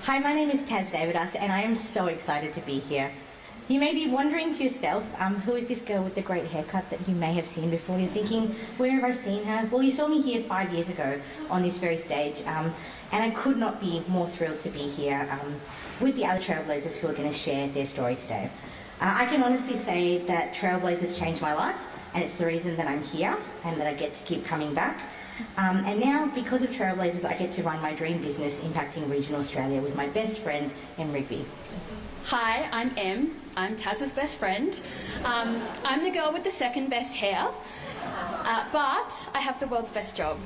Hi, my name is Taz Davidas and I am so excited to be here. You may be wondering to yourself, who is this girl with the great haircut that you may have seen before? You're thinking, where have I seen her? Well, you saw me here 5 years ago on this very stage, and I could not be more thrilled to be here with the other Trailblazers who are going to share their story today. I can honestly say that Trailblazers changed my life, and it's the reason that I'm here and that I get to keep coming back. And now, because of Trailblazers, I get to run my dream business impacting regional Australia with my best friend, Em Rigby. Hi, I'm Em. I'm Taz's best friend. I'm the girl with the second best hair, but I have the world's best job.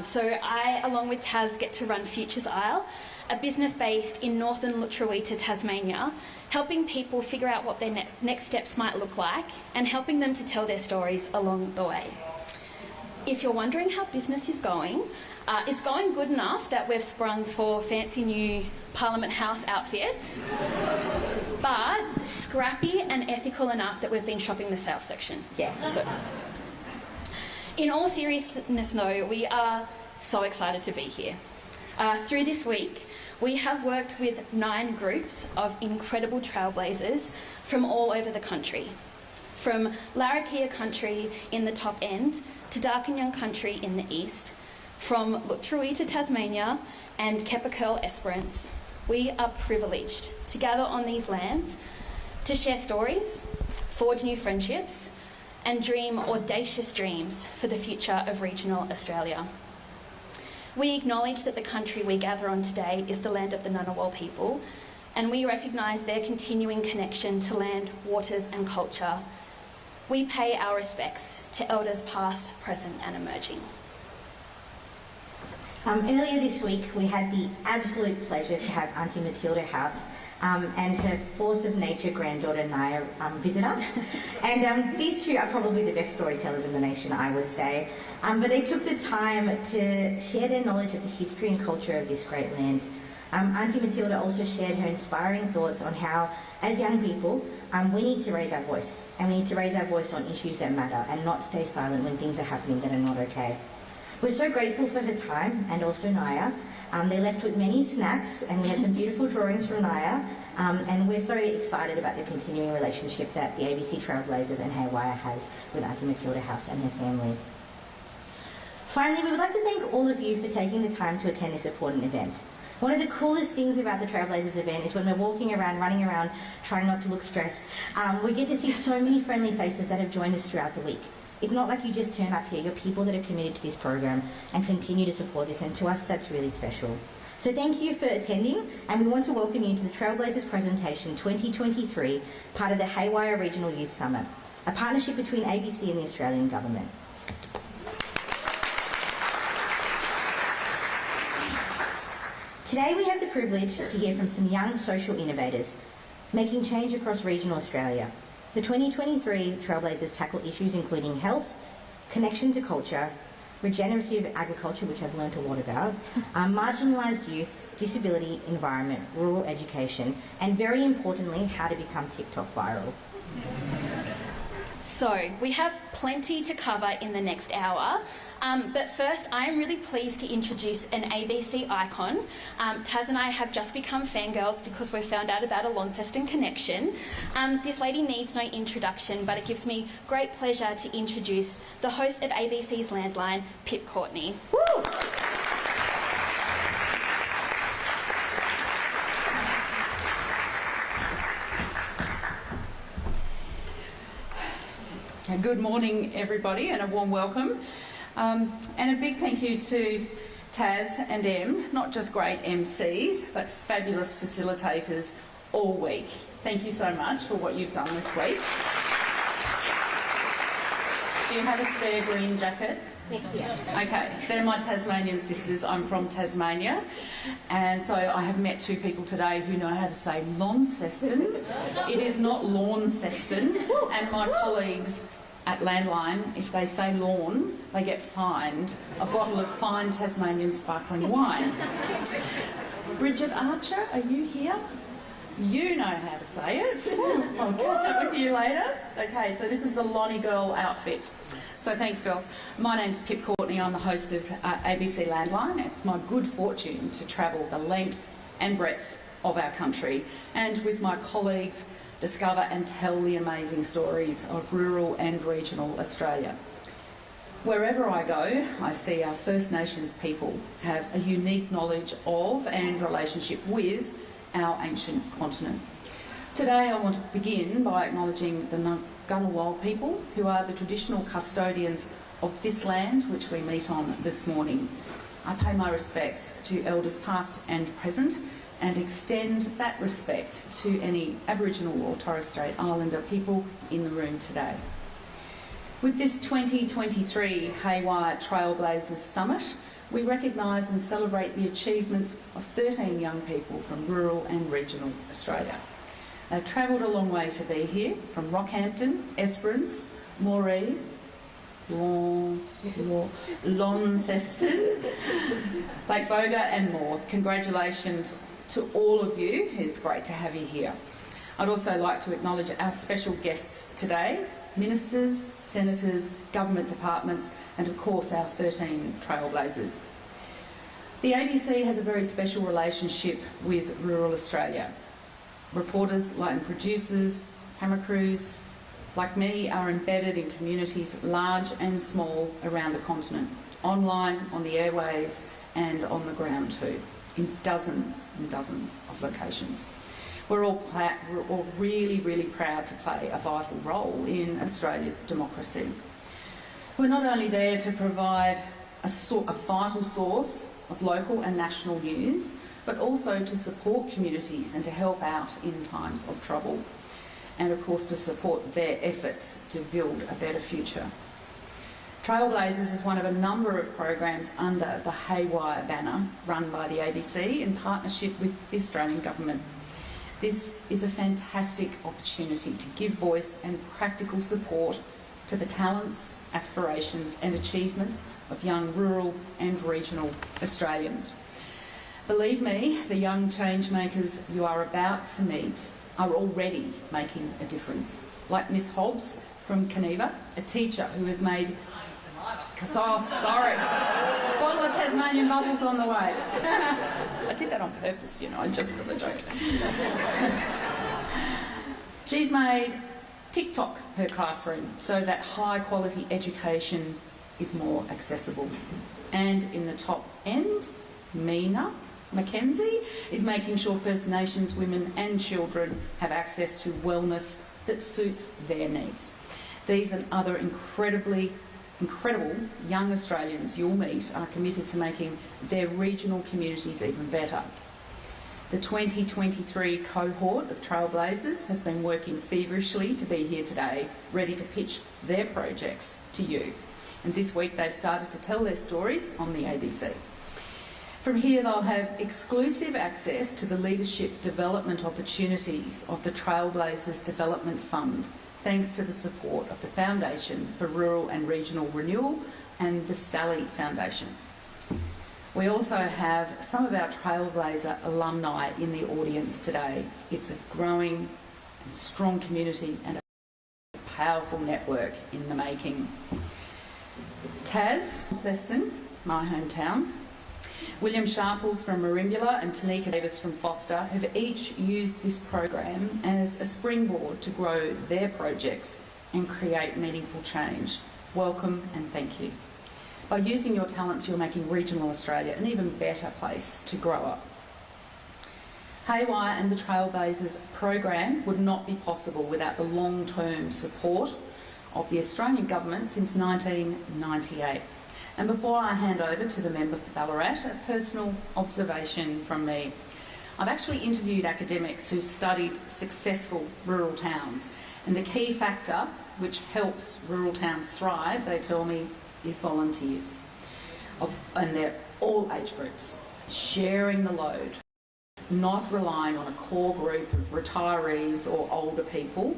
So I, along with Taz, get to run Futures Isle, a business based in northern Lutruwita, Tasmania, helping people figure out what their next steps might look like and helping them to tell their stories along the way. If you're wondering how business is going, it's going good enough that we've sprung for fancy new Parliament House outfits, but scrappy and ethical enough that we've been shopping the sale section. Yeah. So, in all seriousness though, we are so excited to be here. Through this week, we have worked with 9 groups of incredible trailblazers from all over the country. From Larrakia country in the top end to Darkinjung country in the east, from Lutruwita, Tasmania and Kepakul Esperance, we are privileged to gather on these lands to share stories, forge new friendships and dream audacious dreams for the future of regional Australia. We acknowledge that the country we gather on today is the land of the Ngunnawal people, and we recognise their continuing connection to land, waters and culture. We pay our respects to elders past, present and emerging. Earlier this week, we had the absolute pleasure to have Auntie Matilda House and her force of nature granddaughter Naya visit us. And these two are probably the best storytellers in the nation, I would say. But they took the time to share their knowledge of the history and culture of this great land. Auntie Matilda also shared her inspiring thoughts on how, as young people, we need to raise our voice. And we need to raise our voice on issues that matter and not stay silent when things are happening that are not okay. We're so grateful for her time, and also Naya. They left with many snacks, and we had some beautiful drawings from Naya, and we're so excited about the continuing relationship that the ABC Trailblazers and Heywire has with Auntie Matilda House and her family. Finally, we would like to thank all of you for taking the time to attend this important event. One of the coolest things about the Trailblazers event is when we're walking around, running around, trying not to look stressed, we get to see so many friendly faces that have joined us throughout the week. It's not like you just turn up here, you're people that are committed to this program and continue to support this, and to us that's really special. So thank you for attending, and we want to welcome you to the Trailblazers Presentation 2023, part of the Heywire Regional Youth Summit, a partnership between ABC and the Australian Government. Today we have the privilege to hear from some young social innovators making change across regional Australia. The 2023 Trailblazers tackle issues including health, connection to culture, regenerative agriculture, which I've learnt a lot about, marginalised youth, disability, environment, rural education, and very importantly, how to become TikTok viral. So, we have plenty to cover in the next hour, but first I am really pleased to introduce an ABC icon. Taz and I have just become fangirls because we've found out about a Launceston connection. This lady needs no introduction, but it gives me great pleasure to introduce the host of ABC's Landline, Pip Courtney. Woo! Good morning, everybody, and a warm welcome. And a big thank you to Taz and Em, not just great MCs, but fabulous facilitators all week. Thank you so much for what you've done this week. Do you have a spare green jacket? Yes, yeah. Okay, they're my Tasmanian sisters. I'm from Tasmania, and so I have met 2 people today who know how to say Launceston. It is not Launceston, and my colleagues at Landline, if they say lawn, they get fined a bottle of fine Tasmanian sparkling wine. Bridget Archer, are you here? You know how to say it. I'll catch up with you later. Okay, so this is the Lonnie Girl outfit. So thanks, girls. My name's Pip Courtney. I'm the host of ABC Landline. It's my good fortune to travel the length and breadth of our country, and with my colleagues discover and tell the amazing stories of rural and regional Australia. Wherever I go, I see our First Nations people have a unique knowledge of and relationship with our ancient continent. Today I want to begin by acknowledging the Ngunnawal people, who are the traditional custodians of this land which we meet on this morning. I pay my respects to elders past and present, and extend that respect to any Aboriginal or Torres Strait Islander people in the room today. With this 2023 Heywire Trailblazers Summit, we recognise and celebrate the achievements of 13 young people from rural and regional Australia. They've travelled a long way to be here, from Rockhampton, Esperance, Moree, Launceston, Lake Boga and more. Congratulations to all of you. It's great to have you here. I'd also like to acknowledge our special guests today, ministers, senators, government departments, and of course our 13 Trailblazers. The ABC has a very special relationship with rural Australia. Reporters and producers, camera crews, like me, are embedded in communities large and small around the continent, online, on the airwaves, and on the ground too, in dozens and dozens of locations. We're all really, really proud to play a vital role in Australia's democracy. We're not only there to provide a vital source of local and national news, but also to support communities and to help out in times of trouble, and of course to support their efforts to build a better future. Trailblazers is one of a number of programs under the Heywire banner run by the ABC in partnership with the Australian Government. This is a fantastic opportunity to give voice and practical support to the talents, aspirations and achievements of young rural and regional Australians. Believe me, the young change makers you are about to meet are already making a difference. Like Miss Hobbs from Kaniva, a teacher who has made... Oh, sorry. Bottle of Tasmanian bubbles on the way. I did that on purpose, you know, just for the joke. She's made TikTok her classroom so that high quality education is more accessible. And in the top end, Menah McKenzie is making sure First Nations women and children have access to wellness that suits their needs. These and other incredible young Australians you'll meet are committed to making their regional communities even better. The 2023 cohort of Trailblazers has been working feverishly to be here today, ready to pitch their projects to you. And this week they've started to tell their stories on the ABC. From here they'll have exclusive access to the leadership development opportunities of the Trailblazers Development Fund, thanks to the support of the Foundation for Rural and Regional Renewal and the Sally Foundation. We also have some of our Trailblazer alumni in the audience today. It's a growing and strong community and a powerful network in the making. Launceston, my hometown, William Sharples from Merimbula and Tanika Davis from Foster have each used this program as a springboard to grow their projects and create meaningful change. Welcome and thank you. By using your talents, you're making regional Australia an even better place to grow up. Heywire and the Trailblazers program would not be possible without the long-term support of the Australian Government since 1998. And before I hand over to the member for Ballarat, a personal observation from me. I've actually interviewed academics who studied successful rural towns, and the key factor which helps rural towns thrive, they tell me, is volunteers. And they're all age groups, sharing the load, not relying on a core group of retirees or older people,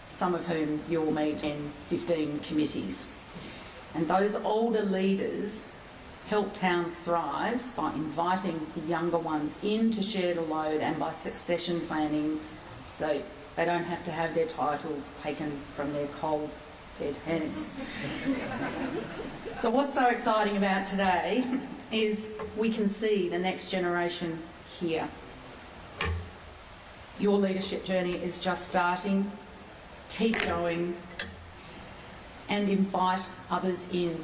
some of whom you'll meet in 15 committees. And those older leaders help towns thrive by inviting the younger ones in to share the load and by succession planning so they don't have to have their titles taken from their cold, dead hands. So what's so exciting about today is we can see the next generation here Your leadership journey is just starting. Keep going and invite others in.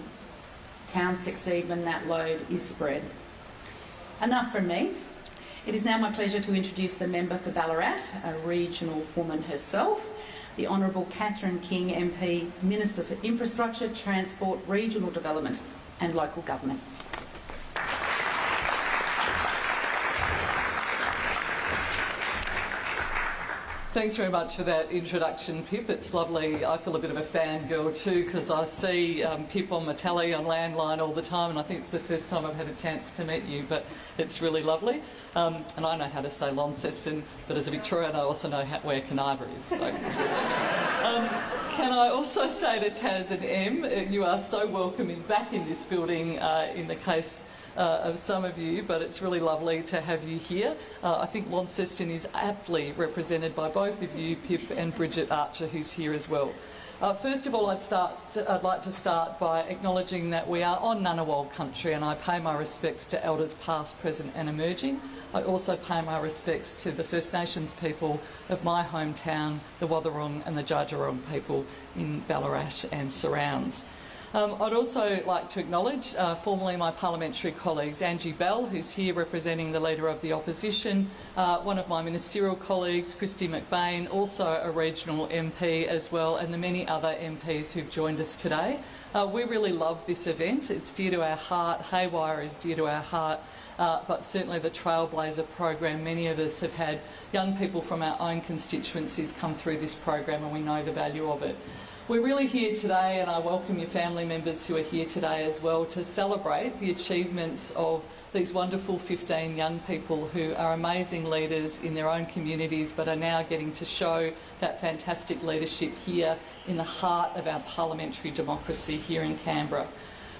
Towns succeed when that load is spread. Enough from me. It is now my pleasure to introduce the member for Ballarat, a regional woman herself, the Honourable Catherine King MP, Minister for Infrastructure, Transport, Regional Development and Local Government. Thanks very much for that introduction, Pip. It's lovely. I feel a bit of a fangirl too because I see Pip on my telly on landline all the time, and I think it's the first time I've had a chance to meet you, but it's really lovely. And I know how to say Launceston, but as a Victorian I also know where Kaniva is. So. Can I also say to Taz and Em, you are so welcoming back in this building in the case of some of you, but it's really lovely to have you here. I think Launceston is aptly represented by both of you, Pip and Bridget Archer, who's here as well. First of all, I'd like to start by acknowledging that we are on Ngunnawal country, and I pay my respects to elders past, present and emerging. I also pay my respects to the First Nations people of my hometown, the Wathaurong and the Djadjurrung people in Ballarat and surrounds. I'd also like to acknowledge formally my parliamentary colleagues, Angie Bell, who's here representing the Leader of the Opposition, one of my ministerial colleagues, Christy McBain, also a regional MP as well, and the many other MPs who've joined us today. We really love this event. It's dear to our heart. Heywire is dear to our heart. But certainly the Trailblazer program, many of us have had young people from our own constituencies come through this program, and we know the value of it. We're really here today, and I welcome your family members who are here today as well, to celebrate the achievements of these wonderful 15 young people who are amazing leaders in their own communities but are now getting to show that fantastic leadership here in the heart of our parliamentary democracy here in Canberra.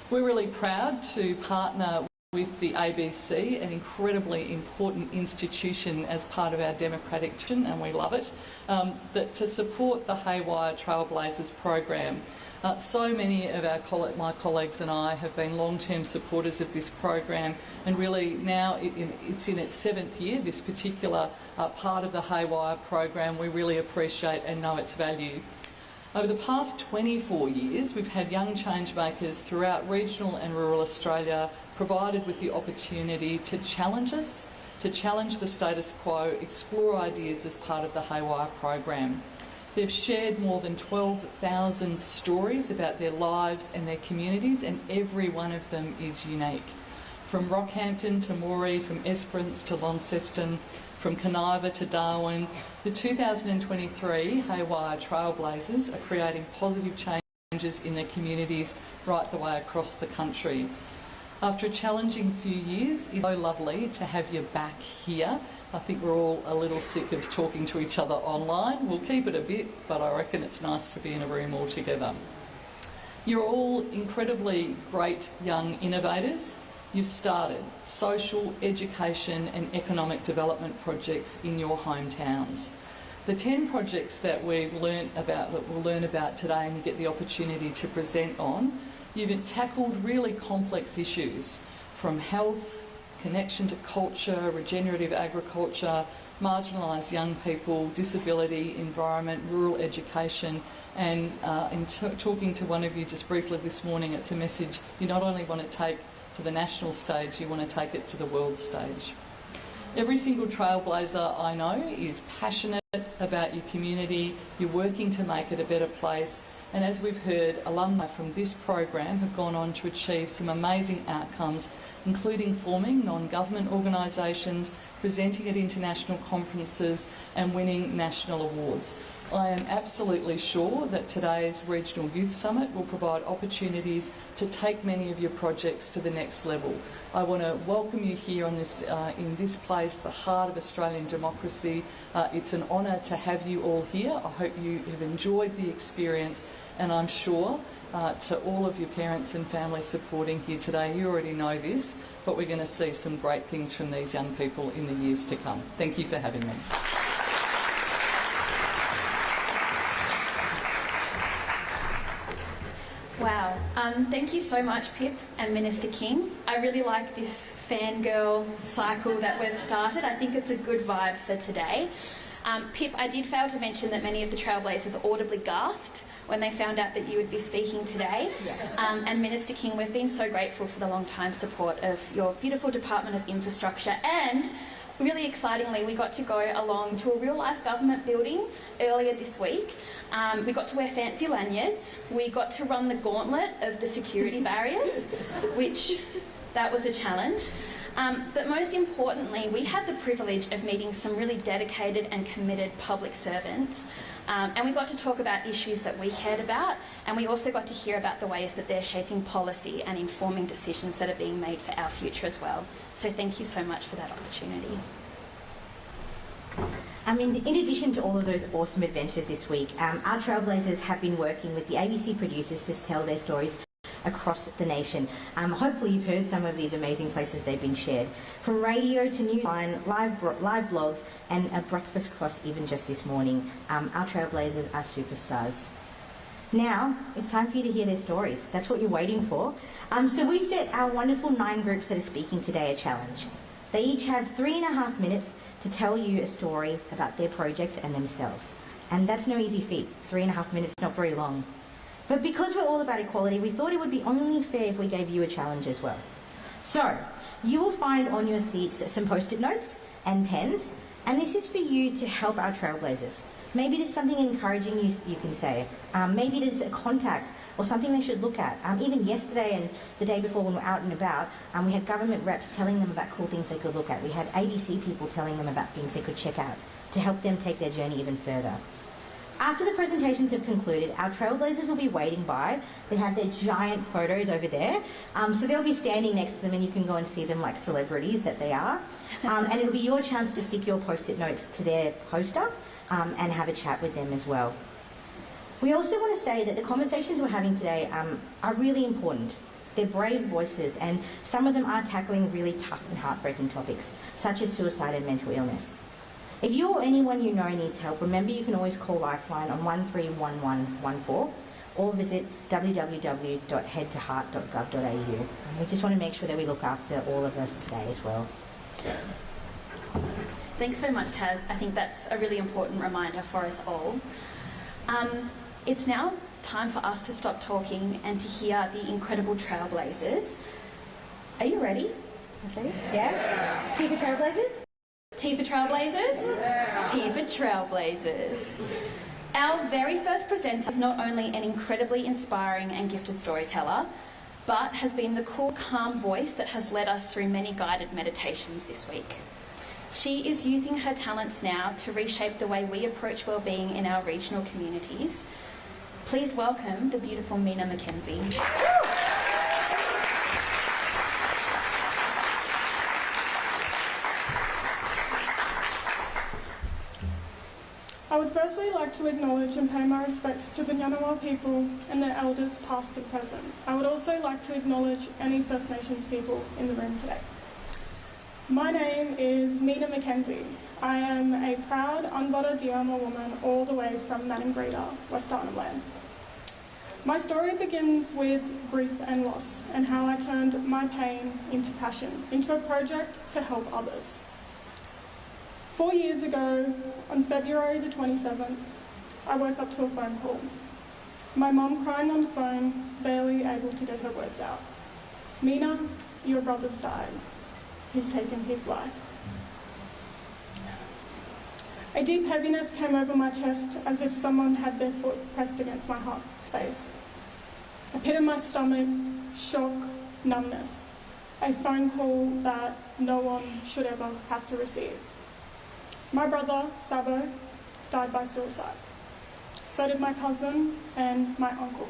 We're really proud to partner with the ABC, an incredibly important institution as part of our democratic tradition, and we love it, that to support the Heywire Trailblazers program. So many of my colleagues and I have been long-term supporters of this program, and really now it's in its 7th year, this particular part of the Heywire program. We really appreciate and know its value. Over the past 24 years, we've had young changemakers throughout regional and rural Australia provided with the opportunity to challenge us, to challenge the status quo, explore ideas as part of the Heywire program. They've shared more than 12,000 stories about their lives and their communities, and every one of them is unique. From Rockhampton to Moree, from Esperance to Launceston, from Kaniva to Darwin, the 2023 Heywire Trailblazers are creating positive changes in their communities right the way across the country. After a challenging few years, it's so lovely to have you back here. I think we're all a little sick of talking to each other online. We'll keep it a bit, but I reckon it's nice to be in a room all together. You're all incredibly great young innovators. You've started social, education and economic development projects in your hometowns. The 10 projects that we've learnt about, that we'll learn about today and you get the opportunity to present on, you've tackled really complex issues from health, connection to culture, regenerative agriculture, marginalised young people, disability, environment, rural education, and in talking to one of you just briefly this morning, it's a message you not only want to take to the national stage, you want to take it to the world stage. Every single trailblazer I know is passionate about your community, you're working to make it a better place, and as we've heard, alumni from this program have gone on to achieve some amazing outcomes, including forming non-government organisations, presenting at international conferences and winning national awards. I am absolutely sure that today's Regional Youth Summit will provide opportunities to take many of your projects to the next level. I want to welcome you here on this, in this place, the heart of Australian democracy. It's an honour to have you all here. I hope you have enjoyed the experience, and I'm sure to all of your parents and family supporting here today, you already know this, but we're going to see some great things from these young people in the years to come. Thank you for having me. Wow. Thank you so much, Pip and Minister King. I really like this fangirl cycle that we've started. I think it's a good vibe for today. Pip, I did fail to mention that many of the Trailblazers audibly gasped when they found out that you would be speaking today. And Minister King, we've been so grateful for the long-time support of your beautiful Department of Infrastructure, and really excitingly, we got to go along to a real-life government building earlier this week. We got to wear fancy lanyards. We got to run the gauntlet of the security barriers, which that was a challenge. But most importantly, we had the privilege of meeting some really dedicated and committed public servants. And we got to talk about issues that we cared about, and we also got to hear about the ways that they're shaping policy and informing decisions that are being made for our future as well. So thank you so much for that opportunity. In addition to all of those awesome adventures this week, our Trailblazers have been working with the ABC producers to tell their stories across the nation. Hopefully you've heard some of these amazing places they've been shared. From radio to Newsline, live blogs, and a breakfast cross even just this morning. Our Trailblazers are superstars. Now, it's time for you to hear their stories. That's what you're waiting for. So we set our wonderful 9 groups that are speaking today a challenge. They each have 3.5 minutes to tell you a story about their projects and themselves. And that's no easy feat. 3.5 minutes, not very long. But because we're all about equality, we thought it would be only fair if we gave you a challenge as well. So, you will find on your seats some post-it notes and pens, and this is for you to help our Trailblazers. Maybe there's something encouraging you can say. Maybe there's a contact or something they should look at. Even yesterday and the day before when we were out and about, we had government reps telling them about cool things they could look at. We had ABC people telling them about things they could check out to help them take their journey even further. After the presentations have concluded, our Trailblazers will be waiting by. They have their giant photos over there. So they'll be standing next to them and you can go and see them like celebrities that they are. And it'll be your chance to stick your post-it notes to their poster and have a chat with them as well. We also want to say that the conversations we're having today are really important. They're brave voices, and some of them are tackling really tough and heartbreaking topics, such as suicide and mental illness. If you or anyone you know needs help, remember you can always call Lifeline on 131114 or visit www.headtoheart.gov.au. We just want to make sure that we look after all of us today as well. Awesome. Thanks so much, Taz. I think that's a really important reminder for us all. It's now time for us to stop talking and to hear the incredible Trailblazers. Are you ready? Okay. Yeah? Keep the Trailblazers? T for Trailblazers? Yeah. T for Trailblazers. Our very first presenter is not only an incredibly inspiring and gifted storyteller, but has been the cool, calm voice that has led us through many guided meditations this week. She is using her talents now to reshape the way we approach wellbeing in our regional communities. Please welcome the beautiful Menah McKenzie. I would firstly like to acknowledge and pay my respects to the Ngunnawal people and their elders past and present. I would also like to acknowledge any First Nations people in the room today. My name is Menah McKenzie. I am a proud Unbotta Diarma woman all the way from Maningrida, West Arnhem Land. My story begins with grief and loss and how I turned my pain into passion, into a project to help others. 4 years ago, on February the 27th, I woke up to a phone call. My mum crying on the phone, barely able to get her words out. Menah, your brother's died. He's taken his life. A deep heaviness came over my chest as if someone had their foot pressed against my heart space. A pit in my stomach, shock, numbness. A phone call that no one should ever have to receive. My brother, Sabo, died by suicide. So did my cousin and my uncle.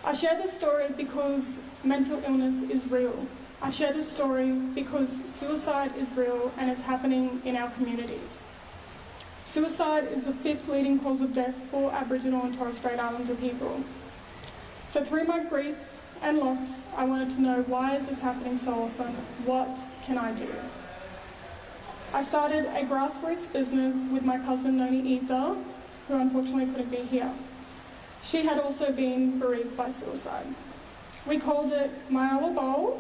I share this story because mental illness is real. I share this story because suicide is real and it's happening in our communities. Suicide is the 5th leading cause of death for Aboriginal and Torres Strait Islander people. So through my grief and loss, I wanted to know, why is this happening so often? What can I do? I started a grassroots business with my cousin Noni Ether, who unfortunately couldn't be here. She had also been bereaved by suicide. We called it Mayála-bol,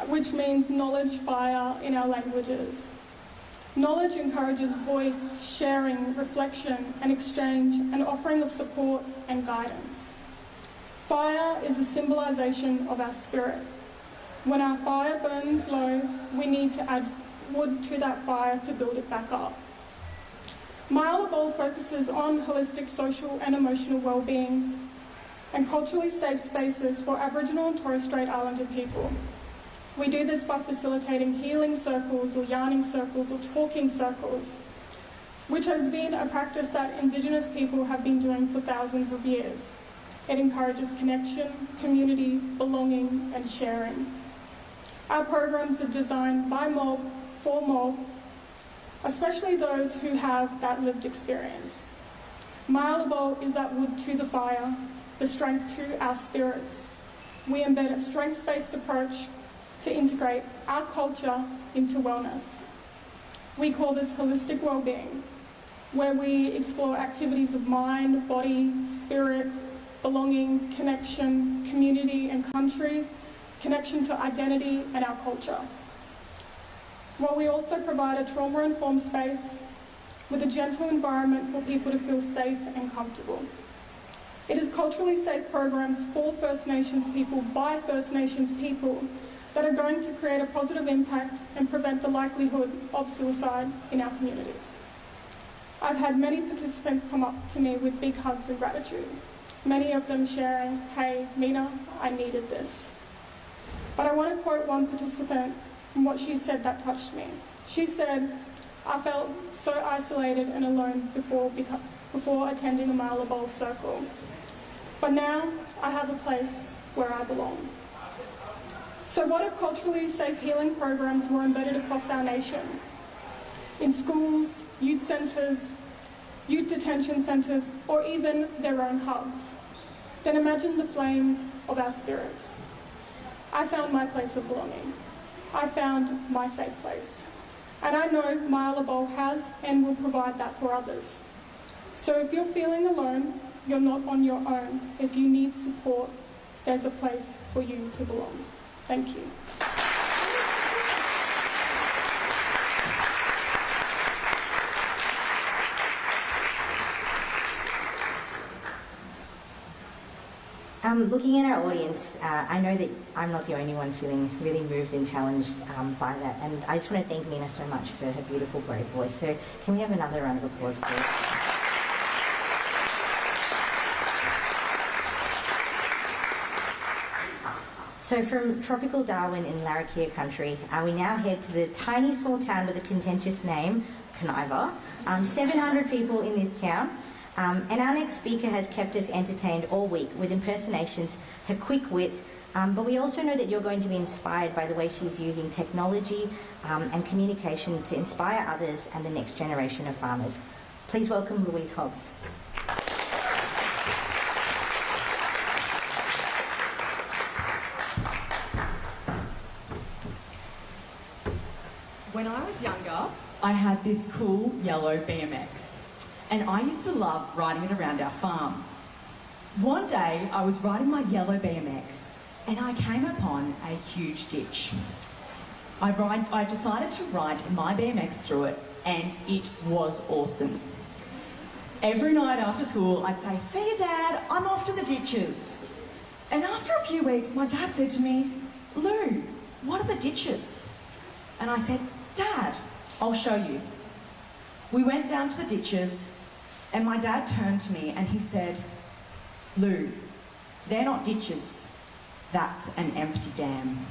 which means knowledge fire in our languages. Knowledge encourages voice, sharing, reflection, and exchange, and offering of support and guidance. Fire is a symbolization of our spirit. When our fire burns low, we need to add wood to that fire to build it back up. Mayála-bol focuses on holistic social and emotional well-being and culturally safe spaces for Aboriginal and Torres Strait Islander people. We do this by facilitating healing circles or yarning circles or talking circles, which has been a practice that indigenous people have been doing for thousands of years. It encourages connection, community, belonging, and sharing. Our programs are designed by mob, for mob, especially those who have that lived experience. Mayála-bol is that wood to the fire, the strength to our spirits. We embed a strengths-based approach to integrate our culture into wellness. We call this holistic well-being, where we explore activities of mind, body, spirit, belonging, connection, community and country, connection to identity and our culture. While we also provide a trauma-informed space with a gentle environment for people to feel safe and comfortable. It is culturally safe programs for First Nations people by First Nations people that are going to create a positive impact and prevent the likelihood of suicide in our communities. I've had many participants come up to me with big hugs and gratitude, many of them sharing, "Hey, Menah, I needed this." But I want to quote one participant and what she said that touched me. She said, "I felt so isolated and alone before attending a Mayála-bol circle. But now I have a place where I belong." So what if culturally safe healing programs were embedded across our nation? In schools, youth centres, youth detention centres, or even their own hubs? Then imagine the flames of our spirits. I found my place of belonging. I found my safe place. And I know Mayála-bol has and will provide that for others. So if you're feeling alone, you're not on your own. If you need support, there's a place for you to belong. Thank you. Looking at our audience, I know that I'm not the only one feeling really moved and challenged by that, and I just want to thank Menah so much for her beautiful, brave voice. So can we have another round of applause, please? So from tropical Darwin in Larrakia country, we now head to the tiny small town with a contentious name, Kaniva. 700 people in this town. And our next speaker has kept us entertained all week with impersonations, her quick wit, but we also know that you're going to be inspired by the way she's using technology and communication to inspire others and the next generation of farmers. Please welcome Louise Hobbs. When I was younger, I had this cool yellow BMX, and I used to love riding it around our farm. One day, I was riding my yellow BMX, and I came upon a huge ditch. I decided to ride my BMX through it, and it was awesome. Every night after school, I'd say, "See you, Dad, I'm off to the ditches." And after a few weeks, my dad said to me, "Lou, what are the ditches?" And I said, "Dad, I'll show you." We went down to the ditches, and my dad turned to me and he said, "Lou, they're not ditches, that's an empty dam."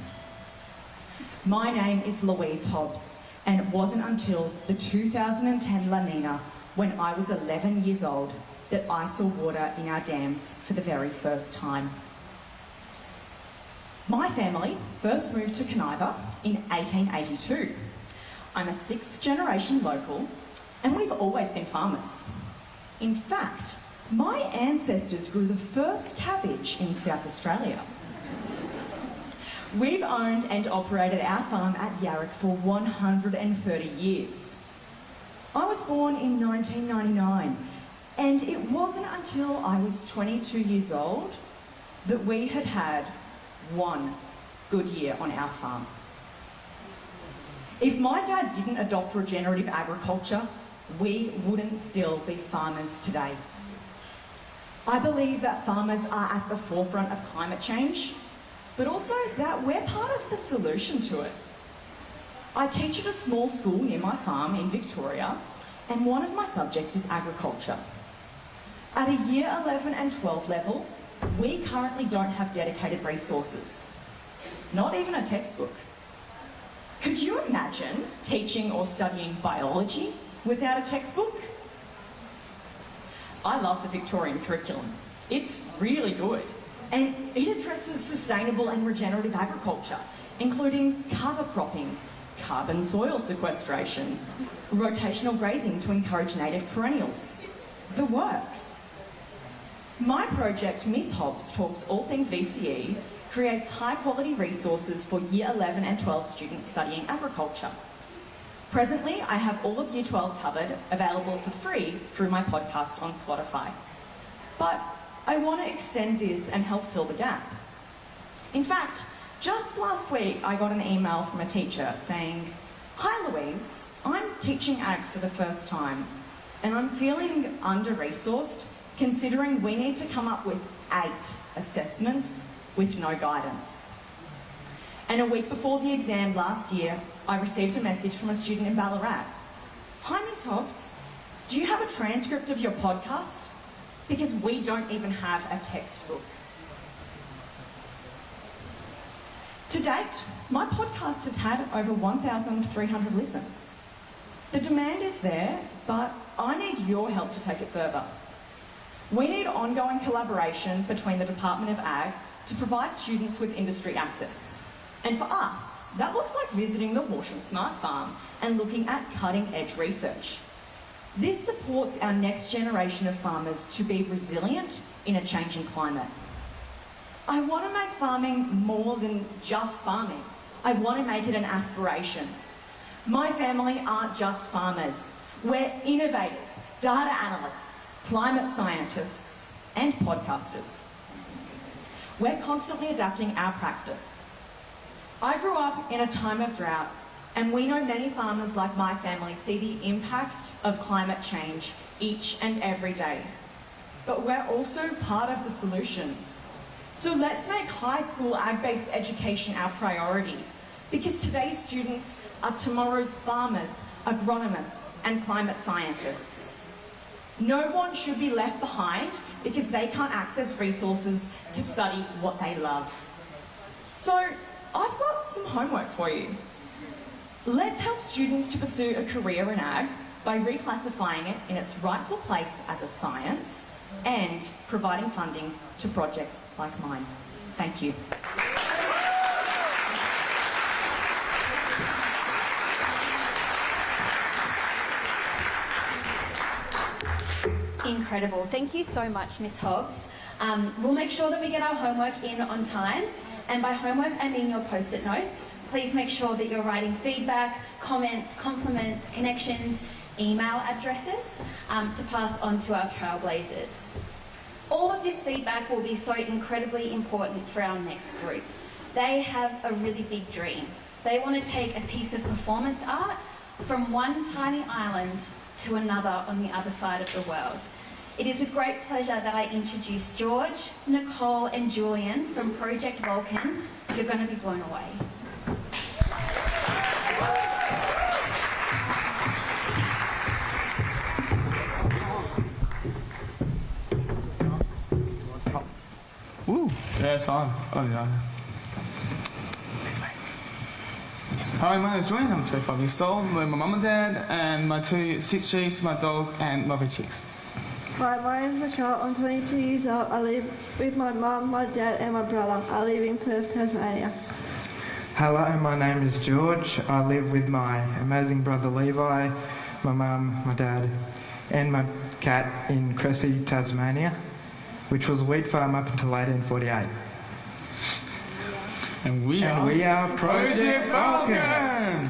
My name is Louise Hobbs, and it wasn't until the 2010 La Nina, when I was 11 years old, that I saw water in our dams for the very first time. My family first moved to Kaniva in 1882. I'm a sixth generation local, and we've always been farmers. In fact, my ancestors grew the first cabbage in South Australia. We've owned and operated our farm at Yarrick for 130 years. I was born in 1999, and it wasn't until I was 22 years old that we had one good year on our farm. If my dad didn't adopt regenerative agriculture, we wouldn't still be farmers today. I believe that farmers are at the forefront of climate change, but also that we're part of the solution to it. I teach at a small school near my farm in Victoria, and one of my subjects is agriculture. At a year 11 and 12 level, we currently don't have dedicated resources, not even a textbook. Could you imagine teaching or studying biology without a textbook? I love the Victorian curriculum. It's really good, and it addresses sustainable and regenerative agriculture, including cover cropping, carbon soil sequestration, rotational grazing to encourage native perennials. The works. My project, Ms Hobbs Talks All Things VCE, creates high-quality resources for Year 11 and 12 students studying agriculture. Presently, I have all of Year 12 covered, available for free through my podcast on Spotify. But I want to extend this and help fill the gap. In fact, just last week, I got an email from a teacher saying, "Hi Louise, I'm teaching ag for the first time, and I'm feeling under-resourced considering we need to come up with 8 assessments with no guidance." And a week before the exam last year, I received a message from a student in Ballarat. "Hi Ms Hobbs, do you have a transcript of your podcast? Because we don't even have a textbook." To date, my podcast has had over 1,300 listens. The demand is there, but I need your help to take it further. We need ongoing collaboration between the Department of Ag to provide students with industry access. And for us, that looks like visiting the Horsham Smart Farm and looking at cutting-edge research. This supports our next generation of farmers to be resilient in a changing climate. I want to make farming more than just farming. I want to make it an aspiration. My family aren't just farmers. We're innovators, data analysts, climate scientists, and podcasters. We're constantly adapting our practice. I grew up in a time of drought, and we know many farmers like my family see the impact of climate change each and every day. But we're also part of the solution. So let's make high school ag-based education our priority, because today's students are tomorrow's farmers, agronomists, and climate scientists. No one should be left behind because they can't access resources to study what they love. So I've got some homework for you. Let's help students to pursue a career in ag by reclassifying it in its rightful place as a science and providing funding to projects like mine. Thank you. Incredible. Thank you so much, Ms Hobbs. We'll make sure that we get our homework in on time. And by homework, I mean your post-it notes. Please make sure that you're writing feedback, comments, compliments, connections, email addresses to pass on to our Trailblazers. All of this feedback will be so incredibly important for our next group. They have a really big dream. They want to take a piece of performance art from one tiny island to another on the other side of the world. It is with great pleasure that I introduce George, Nicole and Julian from Project Vulcan. You're going to be blown away. Woo! Yeah, it's on. Oh, yeah. This way. Hi, my name is Julian. I'm 25 years old. I'm with my mum and dad, and my 6 sheep, my dog, and lovely chicks. Hi, my name's Nicole. I'm 22 years old. I live with my mum, my dad, and my brother. I live in Perth, Tasmania. Hello, my name is George. I live with my amazing brother Levi, my mum, my dad, and my cat in Cressy, Tasmania, which was a wheat farm up until 1848. And we are Project Vulcan!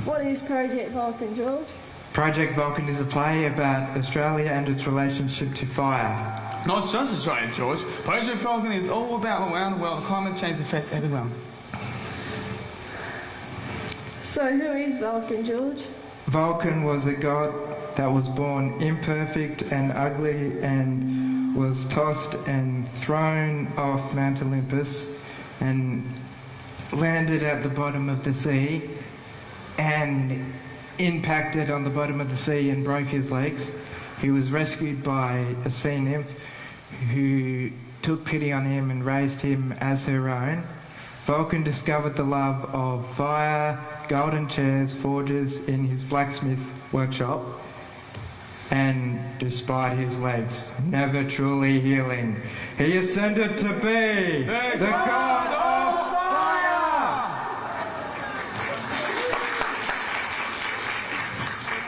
What is Project Vulcan, George? Project Vulcan is a play about Australia and its relationship to fire. Not just Australia, George. Project Vulcan is all about around the world. Climate change affects everyone. So who is Vulcan, George? Vulcan was a god that was born imperfect and ugly and was tossed and thrown off Mount Olympus and landed at the bottom of the sea and impacted on the bottom of the sea and broke his legs. He was rescued by a sea nymph who took pity on him and raised him as her own. Vulcan discovered the love of fire, golden chairs, forges in his blacksmith workshop, and despite his legs never truly healing, he ascended to be the god of fire!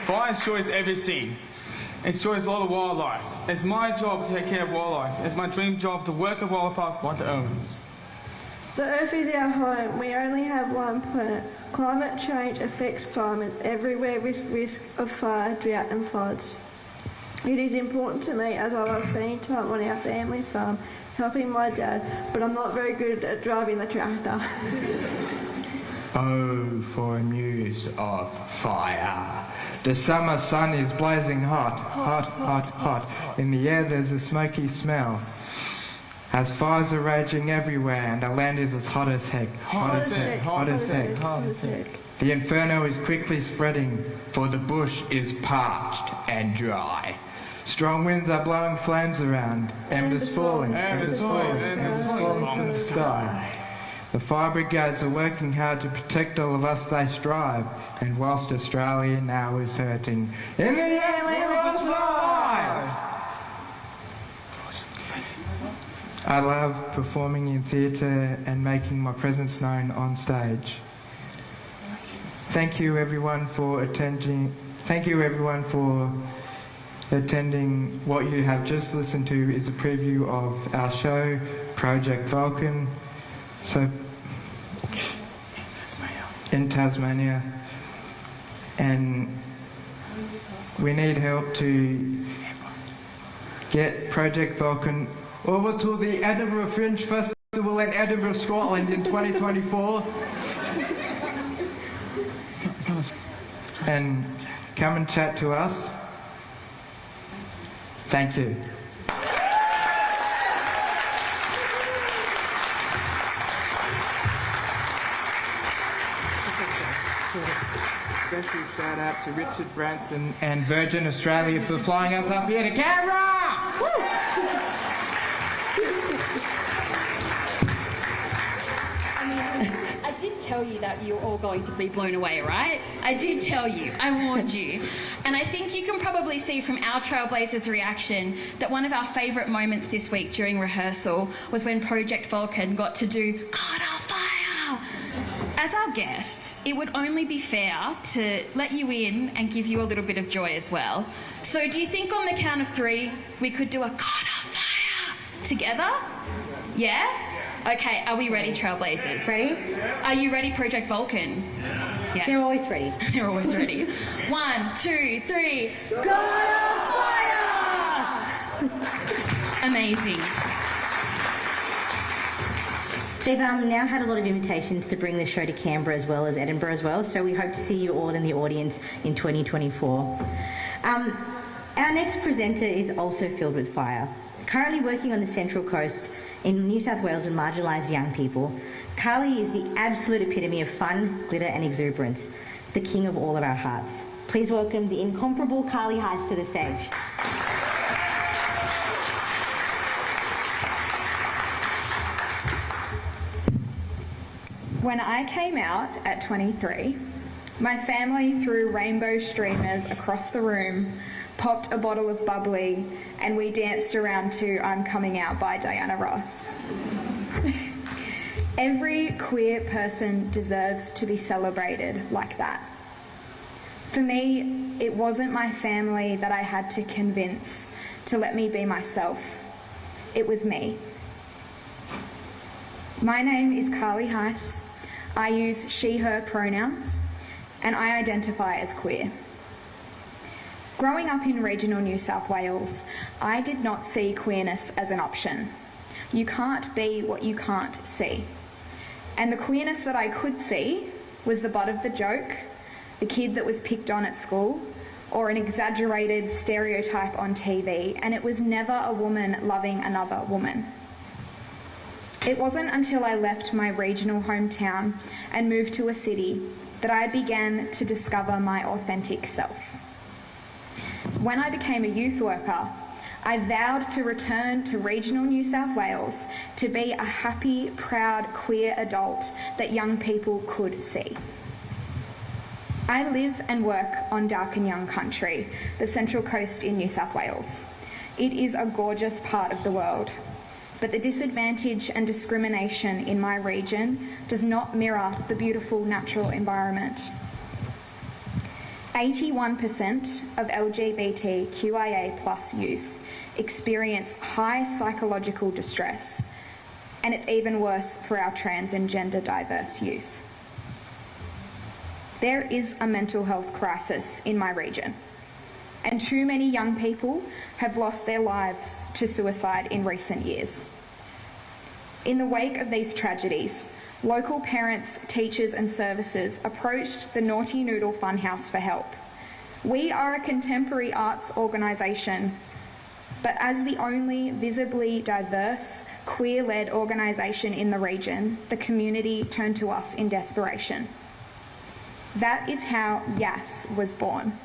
Fire destroys everything. It destroys all the wildlife. It's my job to take care of wildlife. It's my dream job to work with wildlife like the owners. The Earth is our home. We only have one planet. Climate change affects farmers everywhere with risk of fire, drought and floods. It is important to me as I love spending time on our family farm, helping my dad, but I'm not very good at driving the tractor. Oh, for a muse of fire. The summer sun is blazing hot, hot, hot, hot. In the air there's a smoky smell. As fires are raging everywhere and the land is as hot as heck, hot as heck, hot as heck, hot as heck. The inferno is quickly spreading, for the bush is parched and dry. Strong winds are blowing flames around, embers falling, embers falling, embers falling from the sky. The fire brigades are working hard to protect all of us they strive, and whilst Australia now is hurting, in the end we will survive! I love performing in theatre and making my presence known on stage. Thank you everyone for attending. Thank you everyone for attending. What you have just listened to is a preview of our show, Project Vulcan. So in Tasmania, and we need help to get Project Vulcan over to the Edinburgh Fringe Festival in Edinburgh, Scotland in 2024. And come and chat to us. Thank you. Special shout out to Richard Branson and Virgin Australia for flying us up here to Canberra! Woo! I did tell you that you're all going to be blown away, right? I did tell you. I warned you. And I think you can probably see from our Trailblazers' reaction that one of our favourite moments this week during rehearsal was when Project Vulcan got to do God of Fire. As our guests, it would only be fair to let you in and give you a little bit of joy as well. So do you think on the count of 3 we could do a God of Fire together? Yeah? Okay, are we ready, Trailblazers? Ready? Are you ready, Project Vulcan? Yes. They're always ready. They're always ready. 1, 2, 3. God of Fire! Amazing. They've now had a lot of invitations to bring the show to Canberra as well as Edinburgh as well, so we hope to see you all in the audience in 2024. Our next presenter is also filled with fire. Currently working on the Central Coast in New South Wales with marginalised young people, Carlee is the absolute epitome of fun, glitter and exuberance, the king of all of our hearts. Please welcome the incomparable Carlee Heise to the stage. When I came out at 23, my family threw rainbow streamers across the room, popped a bottle of bubbly, and we danced around to I'm Coming Out by Diana Ross. Every queer person deserves to be celebrated like that. For me, it wasn't my family that I had to convince to let me be myself. It was me. My name is Carlee Heise. I use she, her pronouns, and I identify as queer. Growing up in regional New South Wales, I did not see queerness as an option. You can't be what you can't see. And the queerness that I could see was the butt of the joke, the kid that was picked on at school, or an exaggerated stereotype on TV, and it was never a woman loving another woman. It wasn't until I left my regional hometown and moved to a city that I began to discover my authentic self. When I became a youth worker, I vowed to return to regional New South Wales to be a happy, proud, queer adult that young people could see. I live and work on Dark and Young Country, the Central Coast in New South Wales. It is a gorgeous part of the world, but the disadvantage and discrimination in my region does not mirror the beautiful natural environment. 81% of LGBTQIA+ youth experience high psychological distress, and it's even worse for our trans and gender diverse youth. There is a mental health crisis in my region, and too many young people have lost their lives to suicide in recent years. In the wake of these tragedies, local parents, teachers and services approached the Naughty Noodle Funhouse for help. We are a contemporary arts organisation, but as the only visibly diverse, queer-led organisation in the region, the community turned to us in desperation. That is how YAAS was born.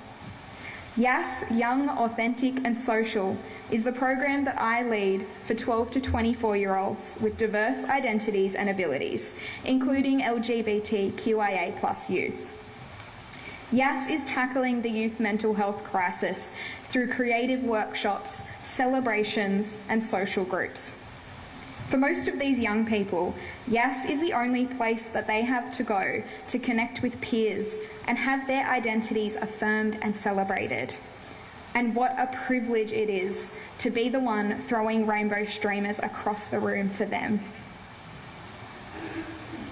YAAS, Young, Authentic and Social, is the program that I lead for 12 to 24-year-olds with diverse identities and abilities, including LGBTQIA+ youth. YAAS is tackling the youth mental health crisis through creative workshops, celebrations and social groups. For most of these young people, YAAS is the only place that they have to go to connect with peers and have their identities affirmed and celebrated. And what a privilege it is to be the one throwing rainbow streamers across the room for them.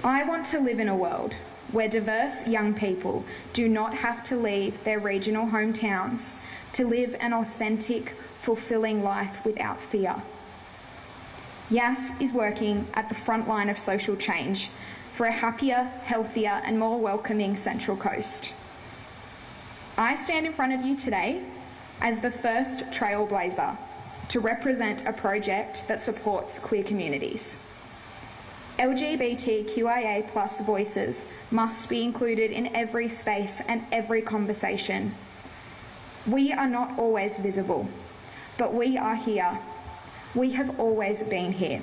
I want to live in a world where diverse young people do not have to leave their regional hometowns to live an authentic, fulfilling life without fear. YAAS is working at the front line of social change for a happier, healthier and more welcoming Central Coast. I stand in front of you today as the first trailblazer to represent a project that supports queer communities. LGBTQIA+ voices must be included in every space and every conversation. We are not always visible, but we are here. We have always been here.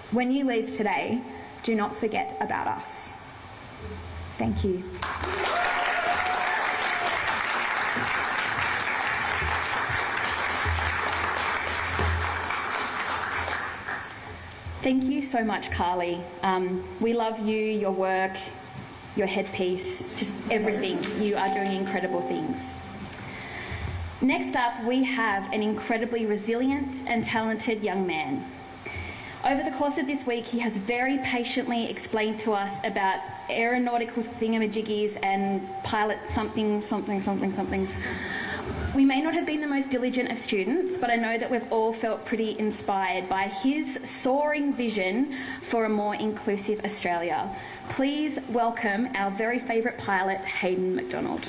When you leave today, do not forget about us. Thank you. Thank you so much, Carlee. We love you, your work, your headpiece, just everything. You are doing incredible things. Next up, we have an incredibly resilient and talented young man. Over the course of this week, he has very patiently explained to us about aeronautical thingamajiggies and pilot somethings. We may not have been the most diligent of students, but I know that we've all felt pretty inspired by his soaring vision for a more inclusive Australia. Please welcome our very favourite pilot, Hayden McDonald.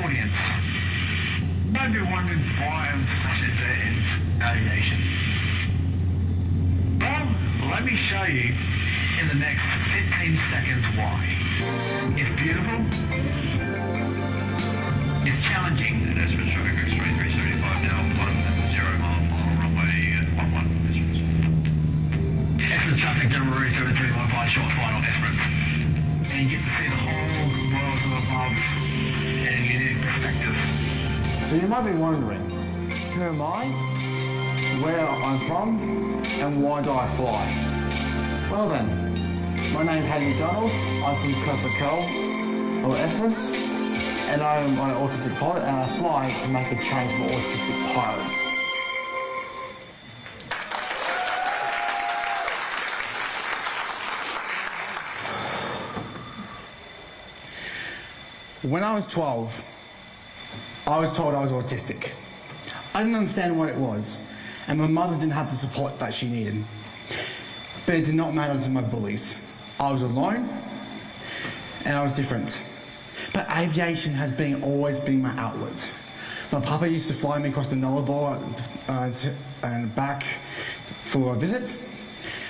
Audience, don't be wondering why I'm such a in aviation. Well, let me show you in the next 15 seconds why. It's beautiful, it's challenging. That's for sure. 3375 now, 10 mile runway 11. Excellent traffic, Delivery 7315, short final Esperance. And you get to see the whole world from above in a unique perspective. So you might be wondering, who am I, where I'm from, and why do I fly? Well then, my name's Hayden McDonald, I'm from Copacal, or Esperance, and I'm an autistic pilot, and I fly to make a change for autistic pilots. When I was 12, I was told I was autistic. I didn't understand what it was, and my mother didn't have the support that she needed. But it did not matter to my bullies. I was alone, and I was different. But aviation has always been my outlet. My papa used to fly me across the Mayála-bol and back for a visit,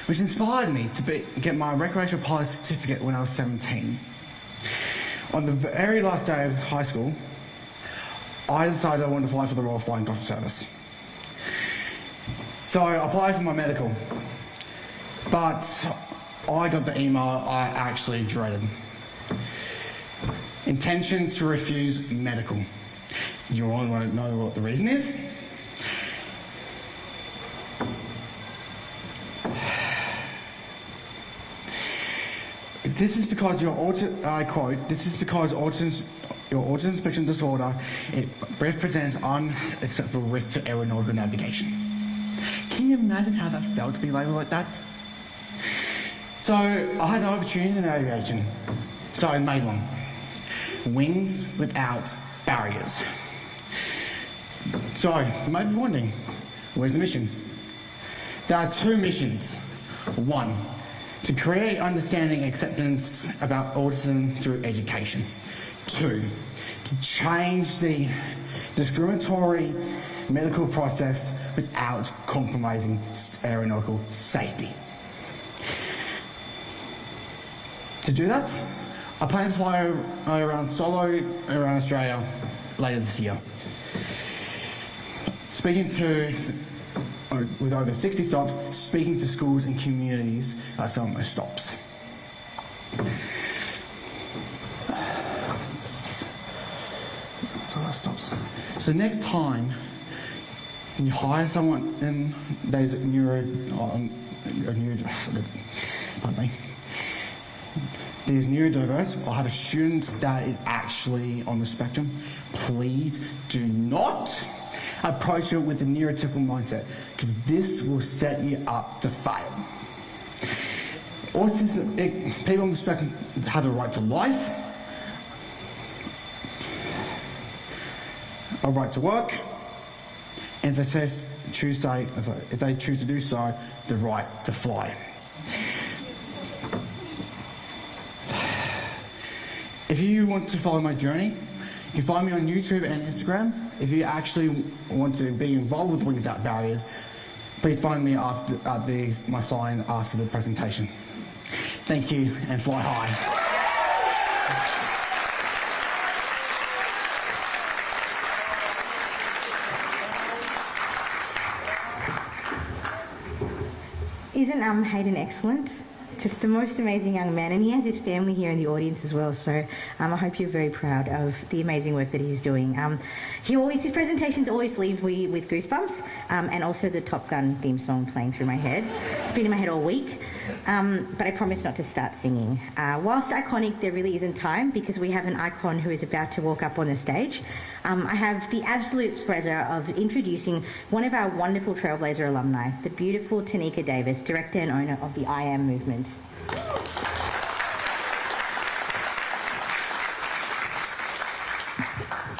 which inspired me to get my recreational pilot certificate when I was 17. On the very last day of high school, I decided I wanted to fly for the Royal Flying Doctor Service. So I applied for my medical, but I got the email I actually dreaded. Intention to refuse medical. You all want to know what the reason is? This is because I quote, this is because your autism spectrum disorder, it represents unacceptable risk to aeronautical navigation. Can you imagine how that felt to be labelled like that? So I had no opportunities in aviation, so I made one. Wings without barriers. So you might be wondering, where's the mission? There are two missions. One, to create understanding and acceptance about autism through education. Two, to change the discriminatory medical process without compromising aeronautical safety. To do that, I plan to fly around solo around Australia later this year. With over 60 stops, speaking to schools and communities at some of my stops. Stops. So next time you hire someone and there's there's neurodiverse or have a student that is actually on the spectrum, please do not approach it with a neurotypical mindset, because this will set you up to fail. People on the spectrum have the right to life, a right to work, and if they choose to do so, the right to fly. If you want to follow my journey, you can find me on YouTube and Instagram. If you actually want to be involved with Wings Without Barriers, please find me at my sign after the presentation. Thank you, and fly high. Isn't Hayden excellent? Just the most amazing young man, and he has his family here in the audience as well, so I hope you're very proud of the amazing work that he's doing. His presentations always leave me with goosebumps, and also the Top Gun theme song playing through my head. It's been in my head all week, but I promise not to start singing. Whilst iconic, there really isn't time, because we have an icon who is about to walk up on the stage. I have the absolute pleasure of introducing one of our wonderful Trailblazer alumni, the beautiful Tanika Davis, director and owner of the I Am movement.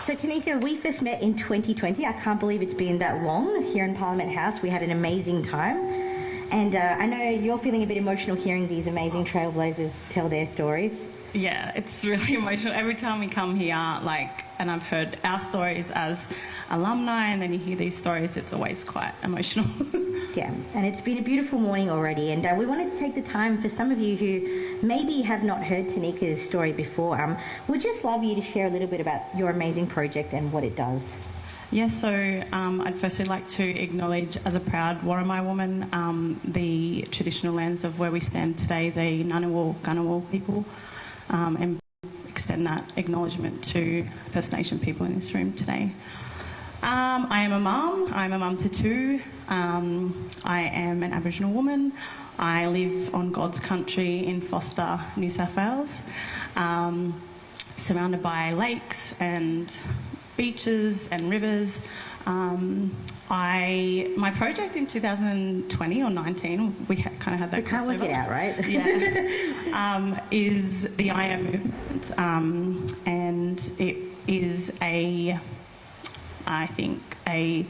So Tanika, we first met in 2020. I can't believe it's been that long here in Parliament House. We had an amazing time. And I know you're feeling a bit emotional hearing these amazing Trailblazers tell their stories. Yeah, it's really emotional. Every time we come here, and I've heard our stories as alumni, and then you hear these stories, it's always quite emotional. Yeah, and it's been a beautiful morning already, and we wanted to take the time for some of you who maybe have not heard Tanika's story before. We'd just love you to share a little bit about your amazing project and what it does. Yeah, so I'd firstly like to acknowledge, as a proud Worimi woman, the traditional lands of where we stand today, the Ngunnawal people, and extend that acknowledgement to First Nation people in this room today. I am a mum. I'm a mum to two. I am an Aboriginal woman. I live on God's country in Foster, New South Wales, surrounded by lakes and beaches and rivers. My project in 2020 or 19, we kind of had that crossover. Can't work it out, right? Yeah. Is the I Am movement, and and it is I think a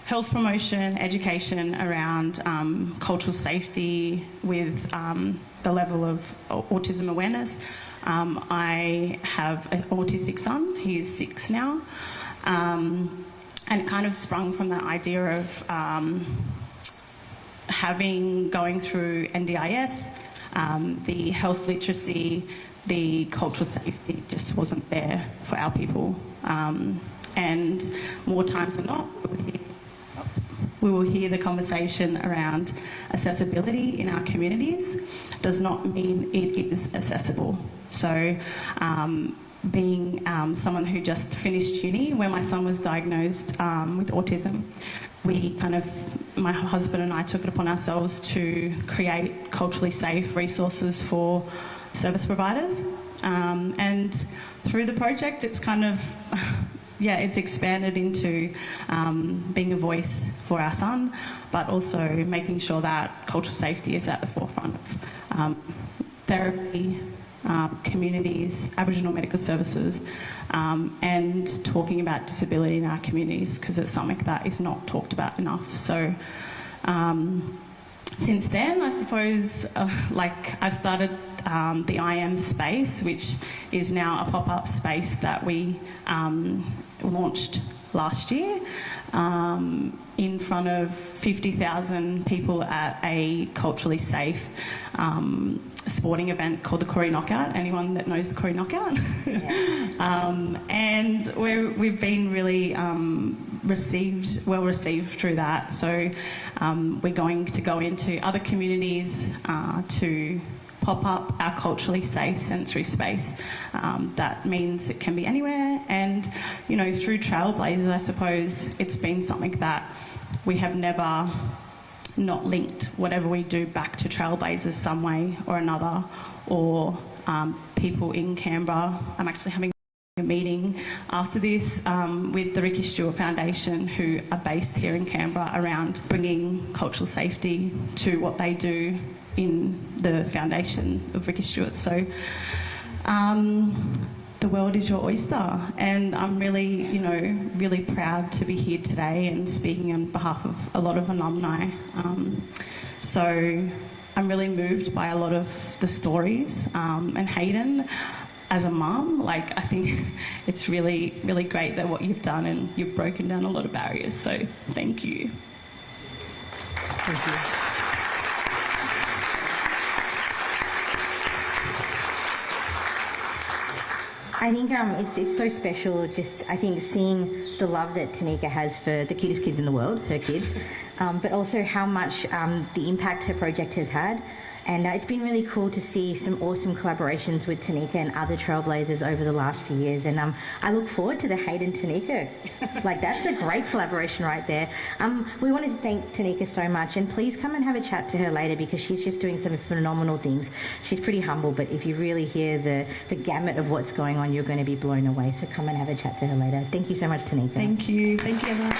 health promotion, education around cultural safety with the level of autism awareness. I have an autistic son, he's 6 now, and it kind of sprung from that idea of going through NDIS, the health literacy, the cultural safety just wasn't there for our people. And more times than not, we will hear the conversation around accessibility in our communities does not mean it is accessible. So being someone who just finished uni, when my son was diagnosed with autism, my husband and I took it upon ourselves to create culturally safe resources for service providers. And through the project, it's kind of, it's expanded into being a voice for our son, but also making sure that cultural safety is at the forefront of therapy, communities, Aboriginal medical services, and talking about disability in our communities, because it's something that is not talked about enough. So since then, I suppose, I started the I Am space, which is now a pop-up space that we launched last year in front of 50,000 people at a culturally safe sporting event called the Corrie Knockout. Anyone that knows the Corrie Knockout? Yeah. And we've been really well received through that. So we're going to go into other communities to pop up our culturally safe sensory space. That means it can be anywhere, and through Trailblazers, I suppose it's been something that we have never not linked whatever we do back to Trailblazers some way or another, or people in Canberra. I'm actually having a meeting after this with the Ricky Stewart Foundation, who are based here in Canberra, around bringing cultural safety to what they do in the foundation of Ricky Stewart. So the world is your oyster, and I'm really, really proud to be here today and speaking on behalf of a lot of alumni. So I'm really moved by a lot of the stories, and Hayden, as a mum, I think it's really, really great that what you've done, and you've broken down a lot of barriers, so thank you. Thank you. I think it's so special, I think seeing the love that Tanika has for the cutest kids in the world, her kids, but also how much the impact her project has had. And it's been really cool to see some awesome collaborations with Tanika and other Trailblazers over the last few years. And I look forward to the Hayden Tanika. That's a great collaboration right there. We wanted to thank Tanika so much, and please come and have a chat to her later, because she's just doing some phenomenal things. She's pretty humble, but if you really hear the gamut of what's going on, you're going to be blown away. So come and have a chat to her later. Thank you so much, Tanika. Thank you. Thank you, everyone.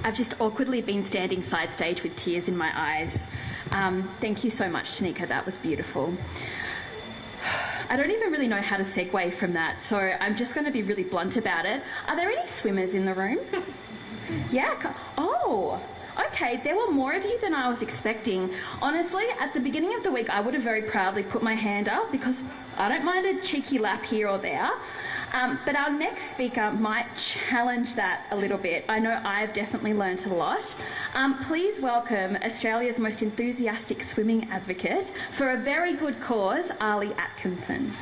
I've just awkwardly been standing side stage with tears in my eyes. Thank you so much, Tanika. That was beautiful. I don't even really know how to segue from that, so I'm just going to be really blunt about it. Are there any swimmers in the room? Yeah? Oh, okay. There were more of you than I was expecting. Honestly, at the beginning of the week, I would have very proudly put my hand up, because I don't mind a cheeky lap here or there. But our next speaker might challenge that a little bit. I know I've definitely learnt a lot. Please welcome Australia's most enthusiastic swimming advocate for a very good cause, Arlie Atkinson.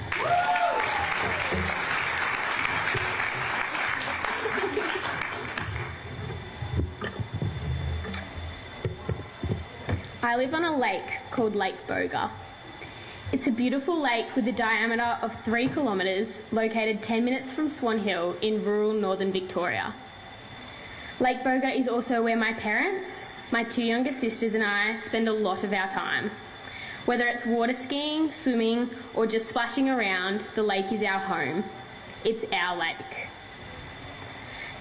I live on a lake called Lake Boga. It's a beautiful lake with a diameter of 3 kilometres, located 10 minutes from Swan Hill in rural northern Victoria. Lake Boga is also where my parents, my 2 younger sisters and I spend a lot of our time. Whether it's water skiing, swimming or just splashing around, the lake is our home. It's our lake.